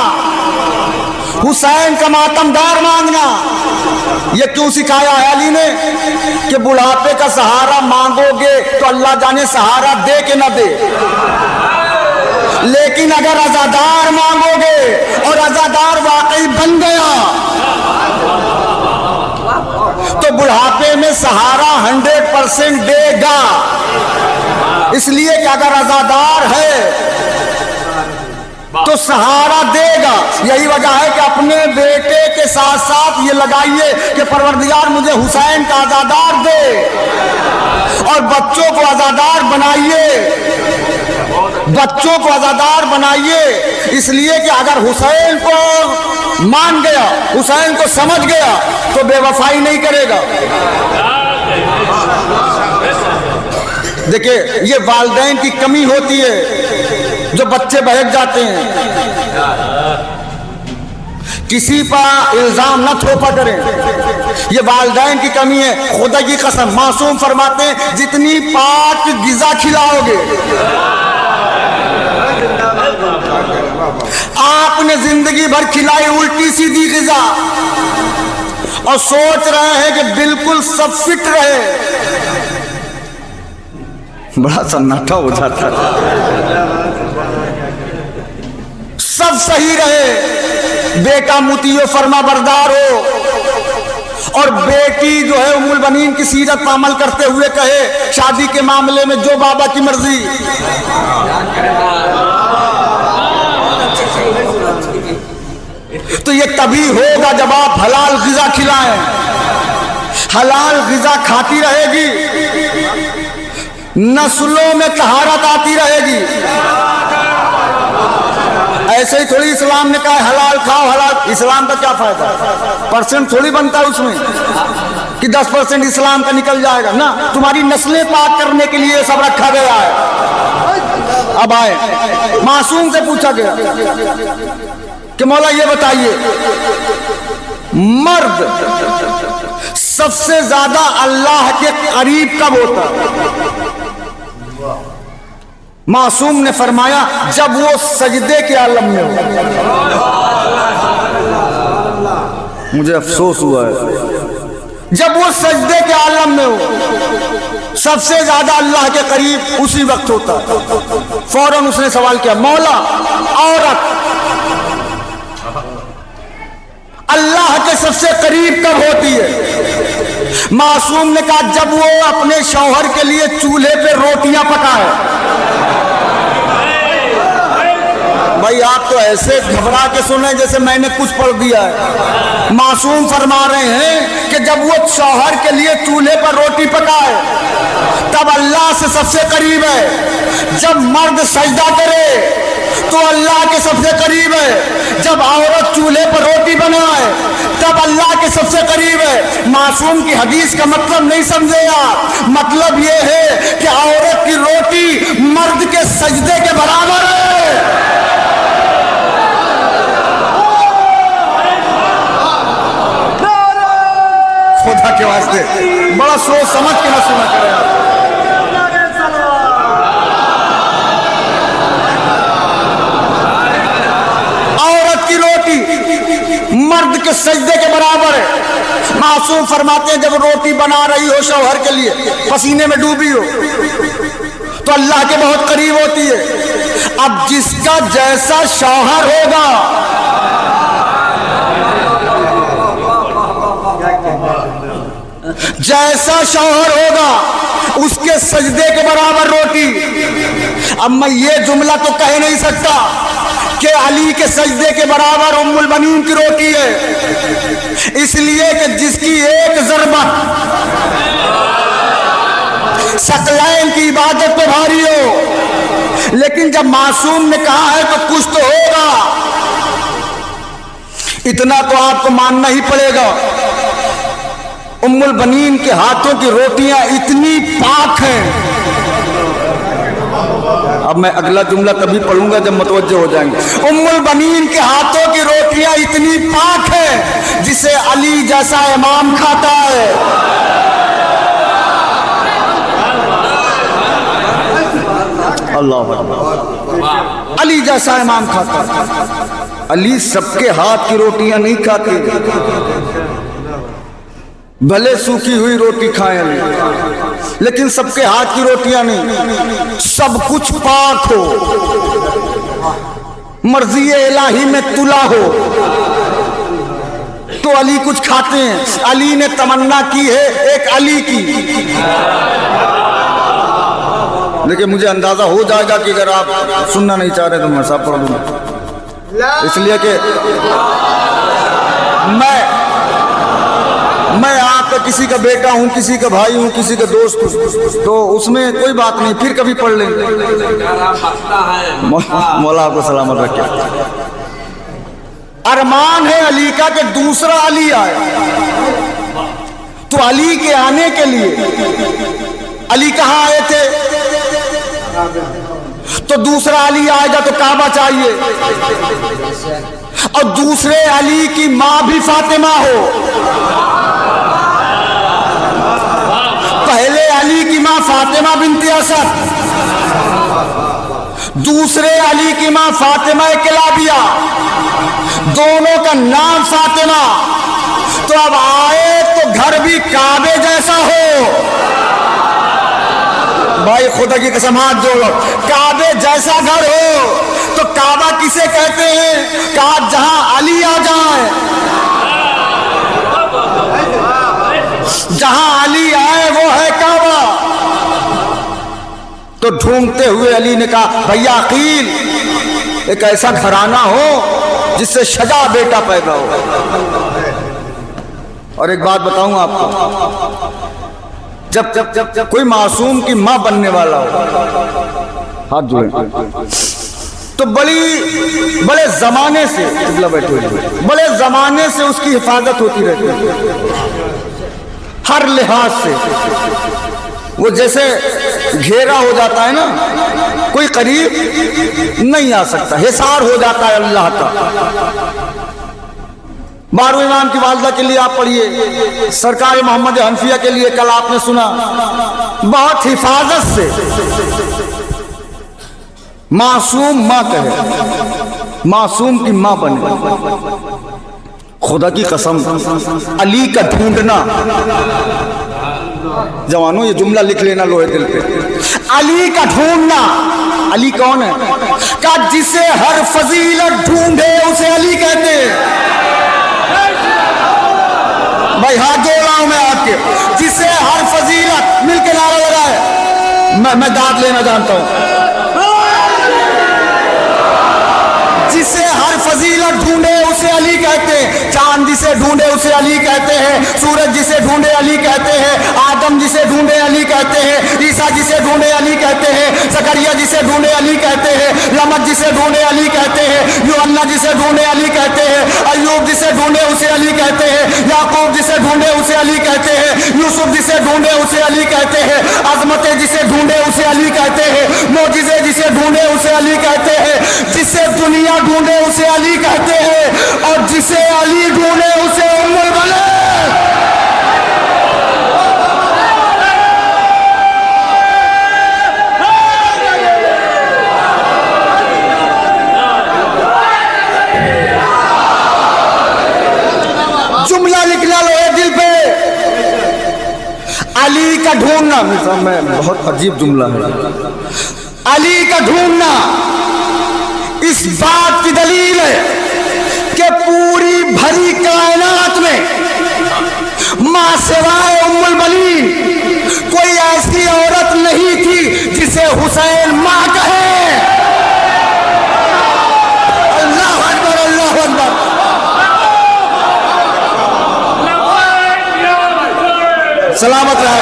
A: हुसैन का मातमदार मांगना। ये क्यों सिखाया है अली ने कि बुढ़ापे का सहारा मांगोगे तो अल्लाह जाने सहारा दे के न दे, लेकिन अगर अज़ादार मांगोगे और अज़ादार वाकई बन गया तो बुढ़ापे में सहारा 100% देगा। इसलिए कि अगर अज़ादार है तो सहारा देगा। यही वजह है कि अपने बेटे के साथ साथ ये लगाइए कि परवरदिगार मुझे हुसैन का आजादार दे, और बच्चों को आजादार बनाइए, बच्चों को आजादार बनाइए। इसलिए कि अगर हुसैन को मान गया, हुसैन को समझ गया तो बेवफाई नहीं करेगा। देखिए ये वालिदैन की कमी होती है जो बच्चे बहक जाते हैं। किसी पर इल्जाम न थोपा करें, ये वालिदैन की कमी है। खुदा की कसम मासूम फरमाते हैं जितनी पाक गिज़ा खिलाओगे, आपने जिंदगी भर खिलाई उल्टी सीधी गिज़ा और सोच रहे हैं कि बिल्कुल सब फिट रहे, बड़ा सन्नाटा हो जाता है। सब सही रहे, बेटा मुतियो फरमा बरदार हो और बेटी जो है उम्मुल बनीन की सीरत पर अमल करते हुए कहे शादी के मामले में जो बाबा की मर्जी। तो ये तभी होगा जब आप हलाल गिज़ा खिलाएं। हलाल गिज़ा खाती रहेगी, नस्लों में तहारत आती रहेगी। ऐसे ही थोड़ी इस्लाम ने कहा हलाल खाओ हलाल, इस्लाम का क्या फायदा? परसेंट थोड़ी बनता है उसमें कि 10% इस्लाम का निकल जाएगा ना। तुम्हारी नस्लें पाक करने के लिए सब रखा गया है। अब आए मासूम से पूछा गया कि मौला ये बताइए मर्द सबसे ज्यादा अल्लाह के करीब कब होता है? मासूम ने फरमाया जब वो सजदे के आलम में हो। मुझे अफसोस हुआ है, जब वो सजदे के आलम में हो सबसे ज्यादा अल्लाह के करीब उसी वक्त होता। फौरन उसने सवाल किया मौला औरत अल्लाह के सबसे करीब कब होती है? मासूम ने कहा जब वो अपने शौहर के लिए चूल्हे पे रोटियां पकाए। भाई आप तो ऐसे घबरा के सुने जैसे मैंने कुछ पढ़ दिया है। मासूम फरमा रहे हैं कि जब वो शौहर के लिए चूल्हे पर रोटी पकाए तब अल्लाह से सबसे करीब है। जब मर्द सजदा करे तो अल्लाह के सबसे करीब है। जब औरत चूल्हे पर रोटी बनाए तब अल्लाह के सबसे करीब है। मासूम की हदीस का मतलब नहीं समझे आप। मतलब ये है कि औरत की रोटी मर्द के सजदे के बराबर है। खुदा के वास्ते बड़ा सोच समझ के ना सुना करें आप। औरत की रोटी मर्द के सजदे के बराबर है। मासूम फरमाते हैं जब रोटी बना रही हो शौहर के लिए, पसीने में डूबी हो, तो अल्लाह के बहुत करीब होती है। अब जिसका जैसा शौहर होगा, जैसा शौहर होगा उसके सजदे के बराबर रोटी। अब मैं ये जुमला तो कह नहीं सकता कि अली के सजदे के बराबर उम्मुल बनीन की रोटी है, इसलिए कि जिसकी एक ज़रबा सकलैन की इबादत पे भारी हो। लेकिन जब मासूम ने कहा है तो कुछ तो होगा, इतना तो आपको मानना ही पड़ेगा। उम्मुल बनीन के हाथों की रोटियां इतनी पाक हैं। अब मैं अगला जुमला तभी पढ़ूंगा जब मुतवज्जो हो जाएंगे। उम्मुल बनीन के हाथों की रोटियां इतनी पाक है जिसे अली जैसा इमाम खाता है। अल्लाह अल्लाह। अली जैसा इमाम खाता है। अली सबके हाथ की रोटियां नहीं खाते, भले सूखी हुई रोटी खाएं लेकिन सबके हाथ की रोटियां नहीं। सब कुछ पाक हो, मर्जी इलाही में तुला हो तो अली कुछ खाते हैं। अली ने तमन्ना की है एक अली की। देखिए मुझे अंदाजा हो जाएगा कि अगर आप सुनना नहीं चाह रहे तो मैं सब पढ़ दूंगा, इसलिए कि मैं आपका किसी का बेटा हूं, किसी का भाई हूं, किसी का दोस्त हूं, तो उसमें कोई बात नहीं, फिर कभी पढ़ लेंगे। मौला आपको सलामत रखे। अरमान है अली का कि दूसरा अली आए, तो अली के आने के लिए अली कहाँ आए थे? तो दूसरा अली आएगा तो काबा चाहिए, और दूसरे अली की मां भी फातिमा हो। पहले अली की मां फातिमा बिनती असद, दूसरे अली की मां फातिमा किलाबिया, दोनों का नाम फातिमा। तो अब आए तो घर भी काबे जैसा हो। भाई खुदा की कसम हाथ जोड़ो, काबे जैसा घर हो। तो काबा किसे कहते हैं? कहा जहां अली आ जाए, जहां अली आए वो है काबा। तो ढूंढते हुए अली ने कहा भैया अकील, एक ऐसा घराना हो जिससे शजा बेटा पैदा हो। और एक बात बताऊं आपको, जब कोई मासूम की मां बनने वाला हो, हाथ जोड़े, तो बड़े जमाने से बड़े जमाने से उसकी हिफाजत होती रहती है, हर लिहाज से। वो जैसे घेरा हो जाता है ना, कोई करीब नहीं आ सकता, हिसार हो जाता है अल्लाह का। बारहवें इमाम की वालदा के लिए आप पढ़िए, सरकार मोहम्मद हनफिया के लिए कल आपने सुना, बहुत हिफाजत से मासूम मां कहे, मासूम की मां बने। खुदा की कसम, अली का ढूंढना, जवानों ये जुमला लिख लेना लोहे दिल पे, अली का ढूंढना। अली कौन है? का जिसे हर फजीलत ढूंढे उसे अली कहते हैं। भाई हाथ जोड़ रहा हूं मैं आपके, जिसे हर फजीलत, मिलकर नारा लगाए, मैं दाद लेना जानता हूं, जिसे हर फजीलत ढूंढे उसे अली कहते हैं, चांद जिसे ढूंढे उसे अली कहते हैं, सूरज जिसे ढूंढे अली कहते हैं, आदम जिसे ढूंढे अली कहते हैं, ईसा जिसे ढूंढे अली कहते हैं, जकरिया जिसे ढूंढे अली कहते हैं, लमत जिसे ढूंढे अली कहते हैं, यूहन्ना जिसे ढूंढे अली कहते हैं, अय्यूब जिसे ढूंढे उसे अली कहते हैं, याकूब जिसे ढूंढे उसे अली कहते हैं, यूसुफ जिसे ढूंढे उसे अली कहते हैं, अजमतें जिसे ढूंढे उसे अली कहते हैं, मोजिज़े जिसे ढूंढे उसे अली कहते हैं, जिसे दुनिया ढूंढे उसे अली कहते हैं, और जिसे अली ढूंढे उसे उम्मुल बने। जुमला लिखना लो दिल पे, अली का ढूंढना, में बहुत अजीब जुमला है, अली का ढूंढना इस बात की दलील है कि पूरी भरी कायनात में मां सिवाय उम्मुल बनीन कोई ऐसी औरत नहीं थी जिसे हुसैन मां कहे। अल्लाह अकबर, अल्लाह अकबर। सलामत रहा।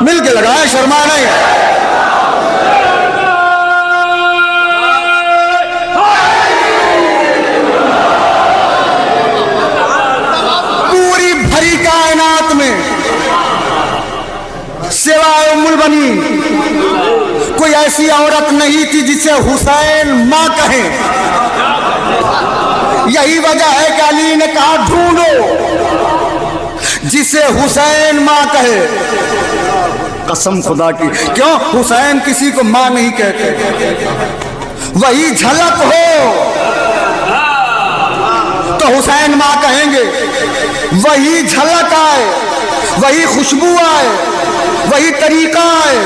A: मिल के लगाए, शर्मा नहीं। पूरी भरी कायनात में सिवाय उम्मुल बनीन कोई ऐसी औरत नहीं थी जिसे हुसैन मां कहे। यही वजह है कि अली ने कहा ढूंढो जिसे हुसैन मां कहे। कसम खुदा की, क्यों? हुसैन किसी को मां नहीं कहते, वही झलक हो तो हुसैन मां कहेंगे, वही झलक आए, वही खुशबू आए, वही तरीका आए,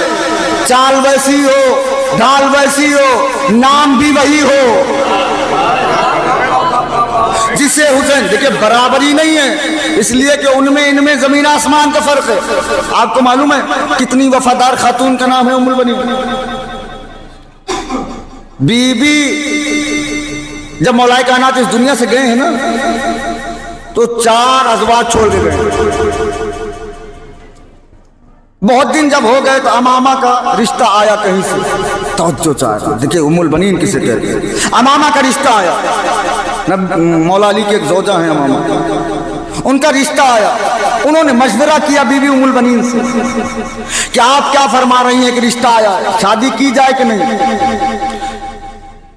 A: चाल वैसी हो, ढाल वैसी हो, नाम भी वही हो जिसे हुसैन। देखिए बराबरी नहीं है, इसलिए कि उनमें इनमें जमीन आसमान का फर्क है। आपको मालूम है कितनी वफादार खातून का नाम है उम्मुल बनीन। बीबी जब मौलाए कायनात इस दुनिया से गए हैं ना, तो 4 अज़वाज छोड़ के गए। बहुत दिन जब हो गए तो अमामा का रिश्ता आया कहीं से, तवज्जो चाह। देखिए उम्मुल बनीन किसे कहते हैं, अमामा का रिश्ता आया। मौला अली के एक जोजा हैं अमामा, उनका रिश्ता आया। उन्होंने मशवरा किया बीबी उम्मुल बनीन से कि आप क्या फरमा रही हैं कि रिश्ता आया है, शादी की जाए कि नहीं।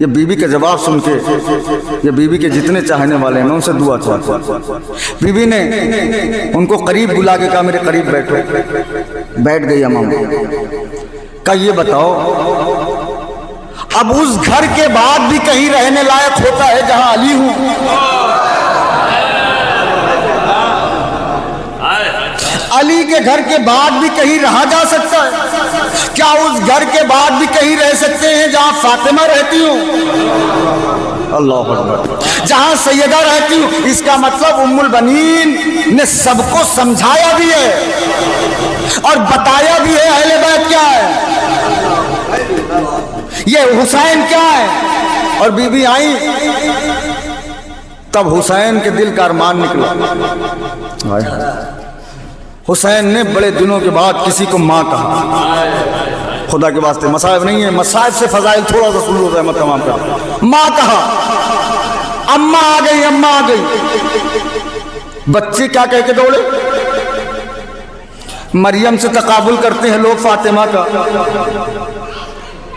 A: ये बीबी का जवाब सुन के, ये बीबी के जितने चाहने वाले हैं मैं उनसे दुआ चाहता। बीबी ने उनको करीब बुला के कहा मेरे करीब बैठो। बैठ गई अमामा। का ये बताओ, अब उस घर के बाद भी कहीं रहने लायक होता है जहां अली हूं? अली के घर के बाद भी कहीं रहा जा सकता है? क्या उस घर के बाद भी कहीं रह सकते हैं जहां फातिमा रहती हूं, अल्लाह अकबर, जहां सैयदा रहती हूं? इसका मतलब उम्मुल बनीन ने सबको समझाया भी है और बताया भी है अहले बैत क्या है, ये हुसैन क्या है। और बीबी आई तब हुसैन के दिल का अरमान निकला। हुसैन ने बड़े दिनों के बाद किसी को मां कहा। खुदा के वास्ते मसाइब नहीं है, मसाइब से फजाइल थोड़ा सा सुन लो, मैं तमाम कर। मां कहा, अम्मा आ गई, अम्मा आ गई। बच्चे क्या कह के दौड़े? मरियम से तकाबुल करते हैं लोग फातिमा का,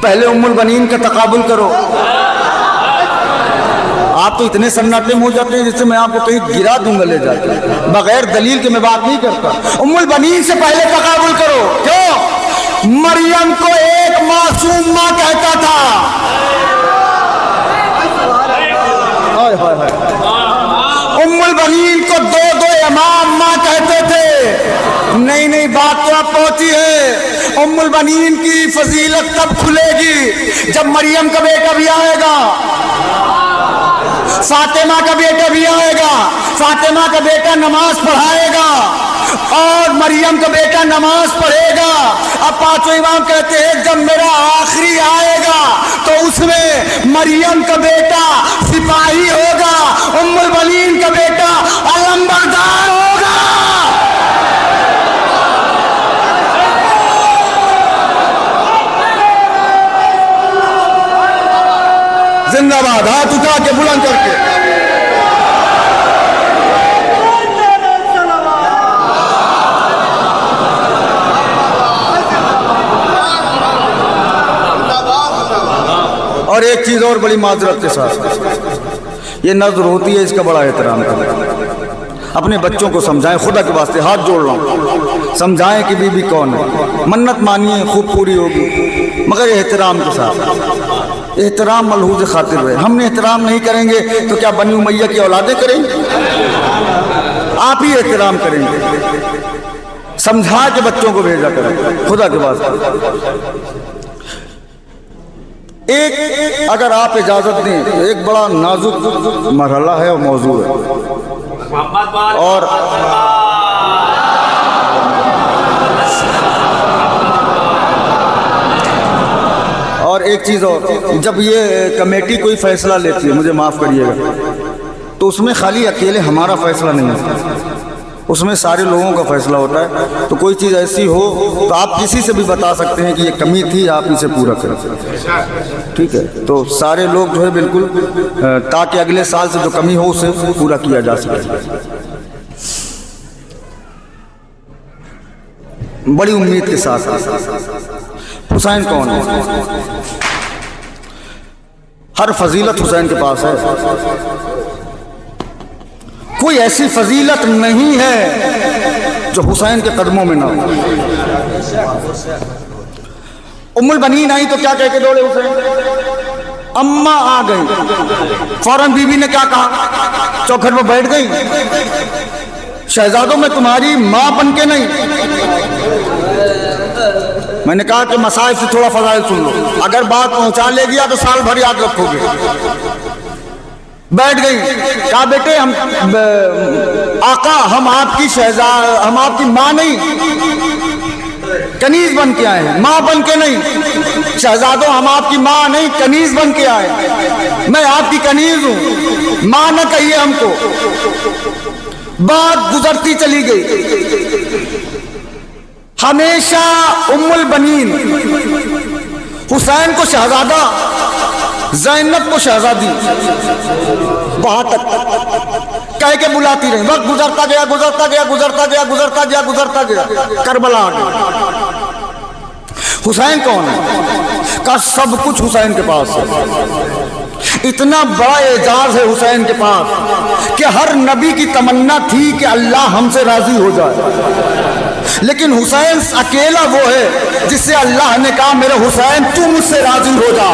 A: पहले उम्मुल बनीन का तकाबुल करो। आप तो इतने सन्नाटे में हो जाते हैं जिससे मैं आपको कहीं गिरा दूंगा ले जाकर, बगैर दलील के मैं बात नहीं करता। उम्मुल बनीन से पहले तकाबुल करो। क्यों? मरियम को एक मासूम मां कहता था। हाय हाय हाय। उम्मुल बनीन को 2 इमाम मां कहते थे। नहीं नहीं, बात तो आप पहुंची है। उम्मुल बनीन की फजीलत तब खुलेगी जब मरियम का बेटा भी आएगा, फातिमा का बेटा भी आएगा। फातिमा का बेटा नमाज पढ़ाएगा, और मरियम का बेटा नमाज पढ़ेगा। अब पांचों इमाम कहते हैं जब मेरा आखिरी आएगा तो उसमें मरियम का बेटा सिपाही होगा, उम्मुल बनीन का बेटा अलंबरदार होगा। जिंदाबाद, हाथ उठा के बुलंद करके। और एक चीज और बड़ी माजरत के साथ, ये नजर होती है, इसका बड़ा एहतराम करें। अपने बच्चों को समझाएं, खुदा के वास्ते हाथ जोड़ रहा हूं, समझाएं कि बीबी कौन है। मन्नत मानिए, खूब पूरी होगी, मगर एहतराम के साथ। एहतराम मलहूज खातिर है। हमने एहतराम नहीं करेंगे तो क्या बनी उमैया की औलादें करेंगे? आप ही एहतराम करेंगे। समझा के बच्चों को भेजा करें, खुदा के वास्ते। एक अगर आप इजाजत दें तो एक बड़ा नाजुक मरहला है और मौजू है, और एक चीज और, जब ये कमेटी कोई फैसला लेती है, मुझे माफ करिएगा, तो उसमें खाली अकेले हमारा फैसला नहीं होता, उसमें सारे लोगों का फैसला होता है। तो कोई चीज़ ऐसी हो तो आप किसी से भी बता सकते हैं कि ये कमी थी, आप इसे पूरा करें, ठीक है? तो सारे लोग जो है बिल्कुल, ताकि अगले साल से जो कमी हो उसे पूरा किया जा सके। बड़ी उम्मीद के साथ। हुसैन कौन है? हर फजीलत हुसैन के पास है। कोई ऐसी फजीलत नहीं है जो हुसैन के कदमों में ना हो। उम्मुल बनीन आई तो क्या कह के दौड़े हुसैन? अम्मा आ गई, फौरन बीबी ने क्या कहा? चौखट पर बैठ गई, शहजादों में तुम्हारी मां बन के नहीं। मैंने कहा कि मसाइब से थोड़ा फजाइल सुन लो, अगर बात पहुंचा ले गया तो साल भर याद रखोगे। बैठ गई, कहा बेटे हम आका, हम आपकी हम आपकी माँ नहीं, कनीज बन के आए, माँ बन के नहीं। शहजादों हम आपकी माँ नहीं, कनीज बन के आए, मैं आपकी कनीज हूं, माँ न कहिए हमको। बात गुजरती चली गई। हमेशा उम्मुल बनीन हुसैन को शहजादा, ज़ैनब को शहजादी, वहां तक कह के बुलाती रही। वक्त गुजरता गया, गुजरता गया, गुजरता गया, गुजरता गया, गुजरता गया, करबला आ गया। हुसैन कौन है? का सब कुछ हुसैन के पास है। इतना बड़ा एजाज है हुसैन के पास कि हर नबी की तमन्ना थी कि अल्लाह हमसे राजी हो जाए, लेकिन हुसैन अकेला वो है जिससे अल्लाह ने कहा मेरे हुसैन तू मुझसे राजी हो जा।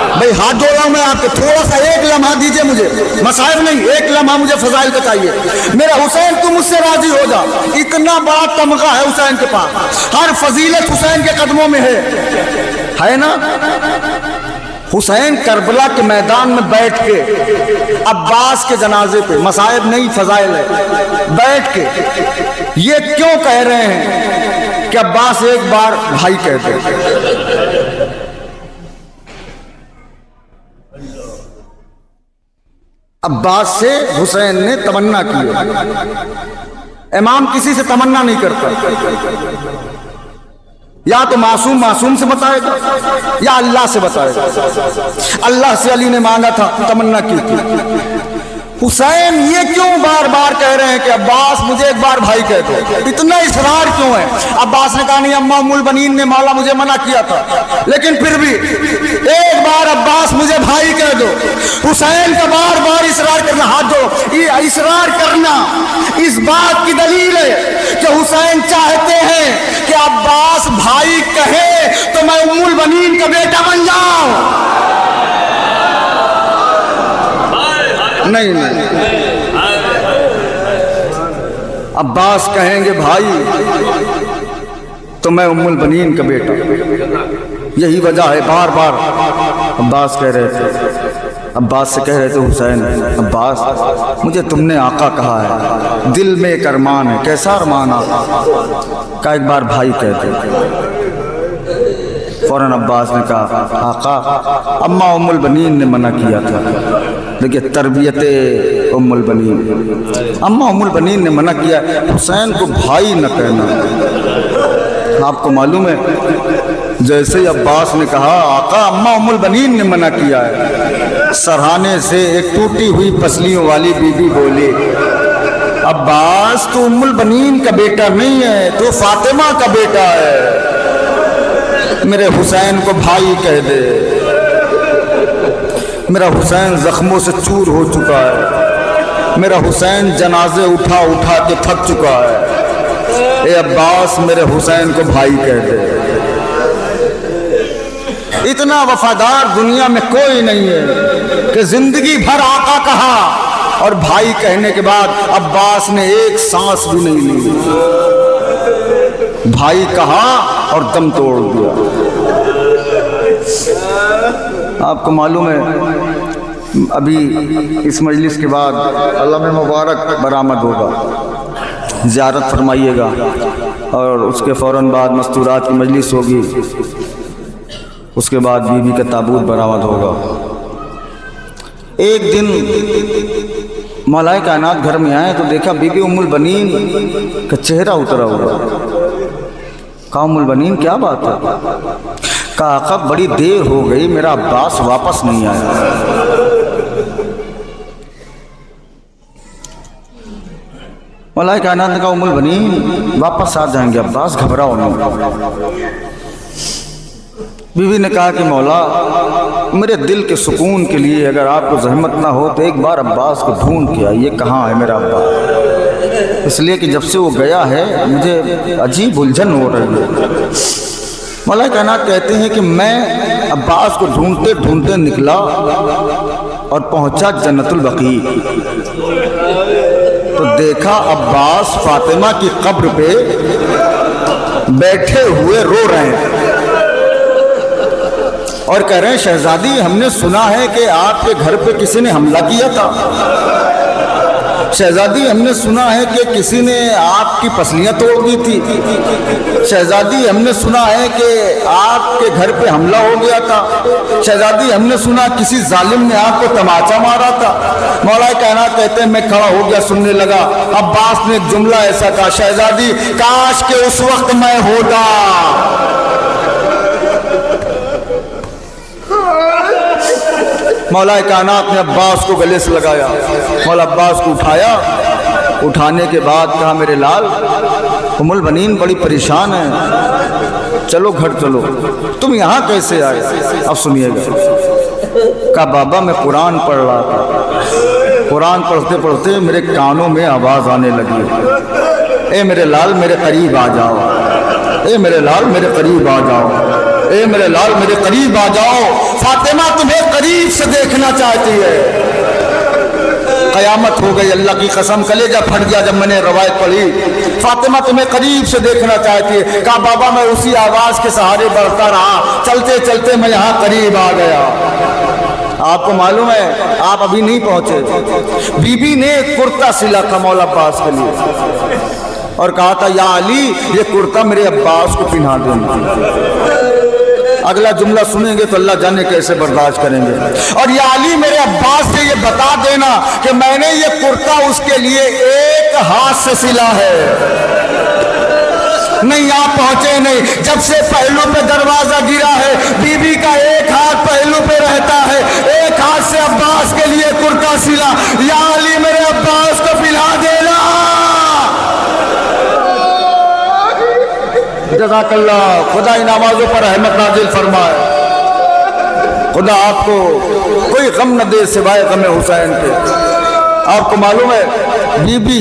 A: भाई हाथ जोड़ रहा हूं मैं आपके, थोड़ा सा एक लम्हा दीजिए मुझे, मसाइब नहीं, एक लम्हा मुझे फजाइल का चाहिए। मेरा हुसैन तू मुझसे राजी हो जा। इतना बड़ा तमगा है हुसैन के पास, हर फजीलत हुसैन के कदमों में है ना? हुसैन करबला के मैदान में बैठ के अब्बास के जनाजे पे, मसाइब नहीं फजाइल है, बैठ के ये क्यों कह रहे हैं कि अब्बास एक बार भाई कहते हैं। अब्बास से हुसैन ने तमन्ना की। इमाम किसी से तमन्ना नहीं करता, या तो मासूम से बताएगा या अल्लाह से बताएगा। अल्लाह से अली ने मांगा था, तमन्ना की थी। हुसैन ये क्यों बार बार कह रहे हैं कि अब्बास मुझे एक बार भाई कह दो? इतना इसरार क्यों है? अब्बास ने कहा नहीं, अम्मा उम्मुल बनीन ने मौला मुझे मना किया था, लेकिन फिर भी एक बार अब्बास मुझे भाई कह दो। हुसैन का बार बार इसरार करना, हाथ दो, ये इसरार करना इस बात की दलील है कि हुसैन चाहते हैं कि अब्बास भाई कहे तो मैं उम्मुल बनीन का बेटा बन जाऊं। नहीं, अब्बास कहेंगे भाई तो मैं उम्मुल बनीन का बेटा। यही वजह है बार बार अब्बास कह रहे थे अब्बास से कह रहे थे हुसैन, अब्बास मुझे तुमने आका कहा है, दिल में एक अरमान है। कैसा अरमान आका का? एक बार भाई कहते। फ़ौरन अब्बास ने कहा, आका अम्मा उम्मुल बनीन ने मना किया था। देखिए तरबियत उम्मुल बनीन, अम्मा उम्मुल बनीन ने मना किया हुसैन को भाई न कहना। आपको मालूम है, जैसे ही अब्बास ने कहा आका अम्मा उम्मुल बनीन ने मना किया है, सरहाने से एक टूटी हुई पसलियों वाली बीबी बोली, अब्बास तू उम्मुल बनीन का बेटा नहीं है, तू फातिमा का बेटा है, मेरे हुसैन को भाई कह दे। मेरा हुसैन जख्मों से चूर हो चुका है, मेरा हुसैन जनाजे उठा उठा के थक चुका है। ए अब्बास मेरे हुसैन को भाई कह दे। इतना वफादार दुनिया में कोई नहीं है कि जिंदगी भर आका कहा और भाई कहने के बाद अब्बास ने एक सांस भी नहीं ली। भाई कहा और दम तोड़ दिया। आपको मालूम है अभी इस मजलिस के बाद अल्लाह में मुबारक बरामद होगा, ज़ियारत फरमाइएगा, और उसके फ़ौरन बाद मस्तूरात की मजलिस होगी, उसके बाद बीबी का ताबूत बरामद होगा। एक दिन मौलाए कायनात घर में आए तो देखा बीबी उम्मुल बनीन का चेहरा उतरा हुआ। कहा उम्मुल बनीन क्या बात है? कहा आका बड़ी देर हो गई, मेरा अब्बास वापस नहीं आया। मौलाए कायनात ने कहा उम्मुल बनीन वापस आ जाएंगे अब्बास, घबराओ नहीं। बीवी ने कहा कि मौला मेरे दिल के सुकून के लिए अगर आपको जहमत ना हो तो एक बार अब्बास को ढूंढ के आइए, कहाँ है मेरा अब्बास, इसलिए कि जब से वो गया है मुझे अजीब उलझन हो रही है। मौला कायनात कहते हैं कि मैं अब्बास को ढूंढते ढूंढते निकला और पहुंचा जन्नतुल बकी, तो देखा अब्बास फातिमा की कब्र पे बैठे हुए रो रहे हैं और कह रहे हैं शहजादी हमने सुना है कि आपके घर पे किसी ने हमला किया था, शहजादी हमने सुना है कि किसी ने आपकी पसलियां तोड़ दी थी, शहजादी हमने सुना है कि आपके घर पे हमला हो गया था, शहजादी हमने सुना किसी जालिम ने आपको तमाचा मारा था। मौला कायनात कहते हैं मैं खड़ा हो गया, सुनने लगा। अब्बास ने एक जुमला ऐसा कहा, शहजादी काश के उस वक्त मैं होता। मौला कायनात ने अब्बास को गले से लगाया, मौला अब्बास को उठाया, उठाने के बाद कहा मेरे लाल उम्मुल बनीन बड़ी परेशान है, चलो घर चलो। तुम यहाँ कैसे आए? अब सुनिएगा। कहा बाबा मैं कुरान पढ़ रहा था, कुरान पढ़ते पढ़ते मेरे कानों में आवाज़ आने लगी, ए मेरे लाल मेरे करीब आ जाओ, ए मेरे लाल मेरे करीब आ जाओ, ए मेरे लाल मेरे करीब आ जाओ, फातिमा तुम्हें करीब से देखना चाहती है। कयामत हो गई, अल्लाह की कसम कलेजा फट गया जब मैंने रवायत पढ़ी, फातिमा तुम्हें करीब से देखना चाहती है। कहा बाबा मैं उसी आवाज़ के सहारे बढ़ता रहा, चलते चलते मैं यहाँ करीब आ गया। आपको मालूम है आप अभी नहीं पहुंचे, बीबी ने कुर्ता सिला था मौला अब्बास के लिए और कहा था या अली ये कुर्ता मेरे अब्बास को पहना देना। अगला जुमला सुनेंगे तो अल्लाह जाने कैसे बर्दाश्त करेंगे। और या अली मेरे अब्बास से ये बता देना कि मैंने ये कुर्ता उसके लिए एक हाथ से सिला है। नहीं आप पहुंचे नहीं, जब से पहलू पे दरवाजा गिरा है बीबी का एक हाथ पहलू पे रहता है, एक हाथ से अब्बास के लिए कुर्ता सिला। या अली मेरे अब्बास को पिला देना। जज़ाकल्लाह, खुदा इन नमाजों पर रहमत नाजिल फरमाए, खुदा आपको कोई गम न दे सिवाय गम हुसैन के। आपको मालूम है बीबी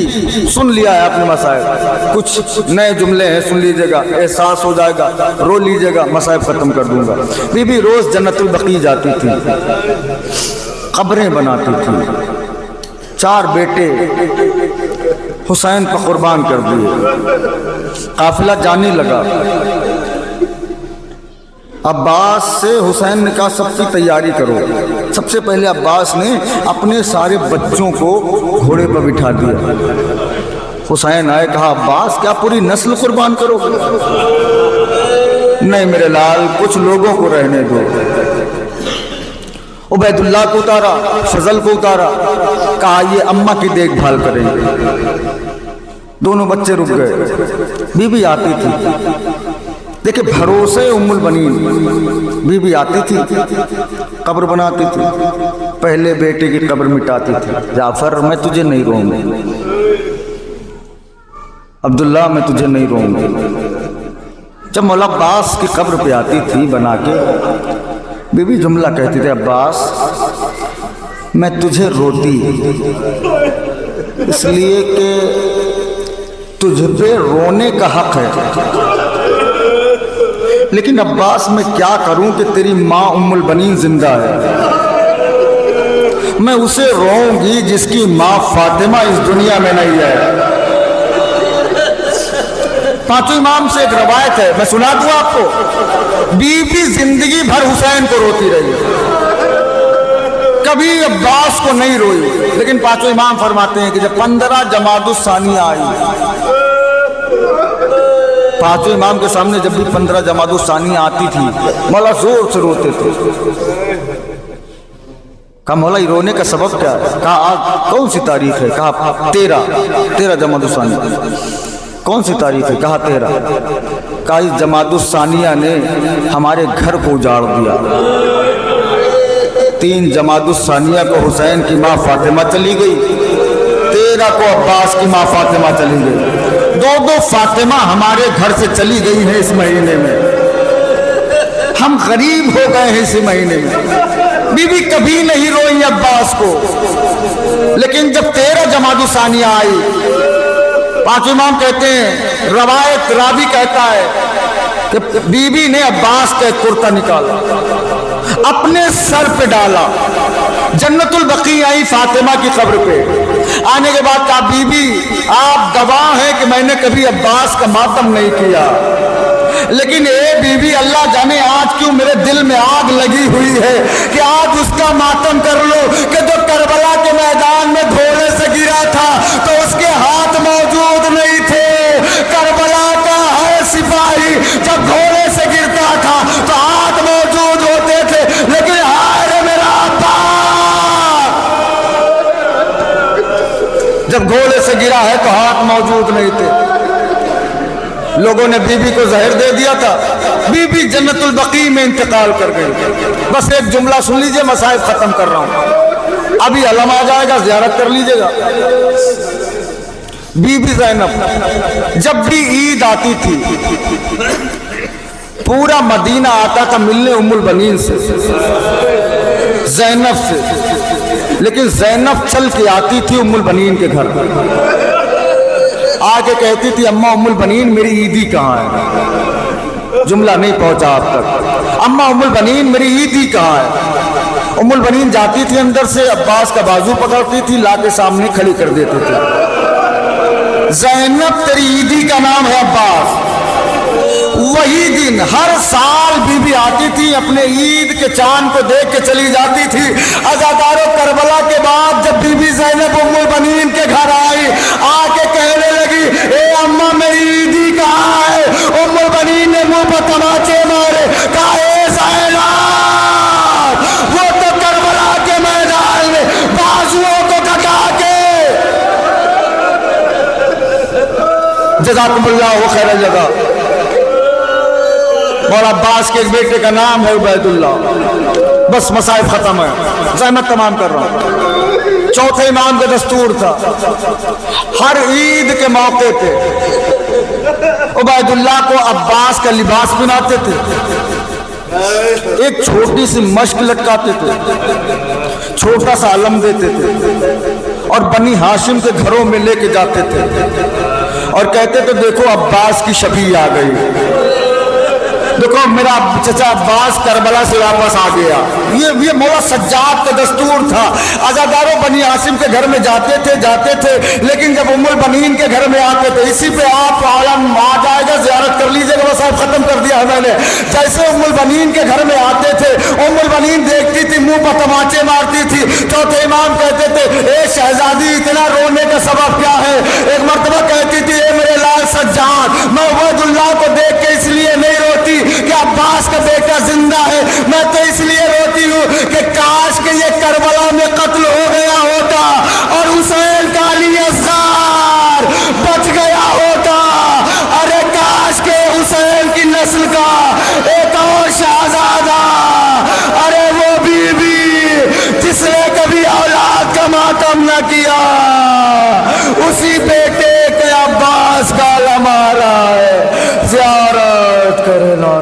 A: सुन लिया है आपने मसाइब, कुछ नए जुमले हैं सुन लीजिएगा, एहसास हो जाएगा, रो लीजिएगा, मसाइब खत्म कर दूंगा। बीबी रोज जन्नतुल बकी जाती थी, कब्रें बनाती थी, 4 बेटे हुसैन पर कुर्बान कर दिए। काफिला जाने लगा, अब्बास से हुसैन ने कहा सबकी तैयारी करो। सबसे पहले अब्बास ने अपने सारे बच्चों को घोड़े पर बिठा दिया। हुसैन आए, कहा अब्बास क्या पूरी नस्ल कुर्बान करोगे? नहीं मेरे लाल, कुछ लोगों को रहने दो। उबैदुल्लाह को उतारा, फजल को उतारा, कहा ये अम्मा की देखभाल करेंगे। दोनों बच्चे रुक गए। बीबी आती थी, देखिए भरोसे उम्मुल बनीन, बीबी आती थी, कब्र बनाती थी, पहले बेटे की कब्र मिटाती थी। जाफर मैं तुझे नहीं रोऊंगी, अब्दुल्ला मैं तुझे नहीं रोऊंगी। जब मौला अब्बास की कब्र पे आती थी बना के, बीबी जुमला कहती थी, अब्बास मैं तुझे रोती इसलिए कि तुझ पे रोने का हक है, लेकिन अब्बास मैं क्या करूं कि तेरी माँ उम्मुल बनीन जिंदा है। मैं उसे रोऊंगी जिसकी माँ फातिमा इस दुनिया में नहीं है। पांचों इमाम से एक रवायत है, मैं सुना दूं आपको। बीबी जिंदगी भर हुसैन को रोती रही, कभी अब्बास को नहीं रोई। लेकिन पांचों इमाम फरमाते हैं कि जब 15 जमादुस सानिया आई, पांचों इमाम के सामने जब भी 15 जमादुस सानिया आती थी, मौला जोर से रोते थे। कहा मौला ये रोने का सबब क्या है? कहा आज कौन सी तारीख है? कहा 13 जमादुस सानिया। कौन सी तारीख है? कहा 13। कहा इस जमादुस सानिया ने हमारे घर को उजाड़ दिया। 3 जमादुस सानिया को हुसैन की माँ फातिमा चली गई, 13 को अब्बास की माँ फातिमा चली गई। 2 फातिमा हमारे घर से चली गई है इस महीने में। हम गरीब हो गए हैं इस महीने में। बीबी कभी नहीं रोई अब्बास को, लेकिन जब 13 जमादुस सानिया आई, पांचों इमाम कहते हैं, रवायत रावी कहता है कि बीबी ने अब्बास का एक कुर्ता निकाला, अपने सर पे डाला, जन्नतुल बकी आई फातिमा की कब्र पे। आने के बाद कहा बीबी आप गवाह हैं कि मैंने कभी अब्बास का मातम नहीं किया, लेकिन ए बीबी अल्लाह जाने आज क्यों मेरे दिल में आग लगी हुई है कि आज उसका मातम कर लो कि जो करबला के मैदान में घोड़े से गिरा था तो उसके हाथ मौजूद नहीं थे। करबला का हर सिपाही जब घोड़े से गिरता था तो हाथ मौजूद होते थे, लेकिन हाय मेरा जब घोड़े से गिरा है तो हाथ मौजूद नहीं थे। लोगों ने बीबी को जहर दे दिया था, बीबी जन्नतुल बकी में इंतकाल कर गई। बस एक जुमला सुन लीजिए, मसाइब खत्म कर रहा हूं, अभी अलम आ जाएगा, ज़ियारत कर लीजिएगा। बीबी ज़ैनब जब भी ईद आती थी पूरा मदीना आता था मिलने उम्मुल बनीन से, ज़ैनब से, लेकिन ज़ैनब चल के आती थी उम्मुल बनीन के घर। आके कहती थी अम्मा उम्मुल बनीन मेरी ईदी कहाँ है? जुमला नहीं पहुंचा आप तक। अम्मा उम्मुल बनीन मेरी ईदी कहाँ है? उम्मुल बनीन जाती थी अंदर से, अब्बास का बाजू पकड़ती थी, लाके सामने खड़ी कर देते थे। ज़ैनब तेरी ईदी का नाम है अब्बास। वही दिन हर साल बीबी आती थी, अपने ईद के चांद को देख के चली जाती थी। अज़ादारों करबला के बाद जब बीबी ज़ैनब उम्मुल बनीन के घर आई, आके कहने लगी ए अम्मा मेरी ईदी कहाँ है? उम्मुल बनीन ने मुंह पर तमाचे मारे, कहा ए ज़ैनब वो तो करबला के मैदान में बाजुओं को कटा के। जज़ाकुमुल्लाह खैर जज़ा। मौला अब्बास के एक बेटे का नाम है उबैदुल्लाह। बस मसाइब खत्म है, ज़हमत तमाम कर रहा हूं। चौथे इमाम का दस्तूर था, हर ईद के मौके पे उबैदुल्लाह को अब्बास का लिबास पहनाते थे, एक छोटी सी मश्क लटकाते थे, छोटा सा अलम देते थे और बनी हाशिम के घरों में लेके जाते थे और कहते थे देखो अब्बास की शबी आ गई। देखो मेरा चचा अब्बास करबला से वापस आ गया। ये मौला सज्जाद का दस्तूर था। अज़ादारों बनी हाशिम के घर में जाते थे, लेकिन जब उम्मुल बनीन के घर में आते थे, इसी पे आप आलम आ जाएगा, ज़ियारत कर लीजिएगा, बस आप खत्म कर दिया है मैंने। जैसे उम्मुल बनीन के घर में आते थे, उम्मुल बनीन देखती थी, मुंह पर तमाचे मारती थी। चौथे इमाम कहते थे, ए शहजादी इतना रोने का सबब क्या है? एक मर्तबा कहती थी, ए मेरे लाल सज्जाद, मैं उबैदुल्लाह को देख के इसलिए नहीं रोती कि अब्बास का बेटा जिंदा है, मैं तो इसलिए रोती हूँ कि काश के ये करबला में कत्ल हो गया होता और हुसैन का अली असगर बच गया होता। अरे काश के हुसैन की नस्ल का एक और शहजादा, अरे वो बीबी जिसने कभी औलाद का मातम न किया, उसी बेटे के अब्बास का लम्हा है, ज़ियारत करना।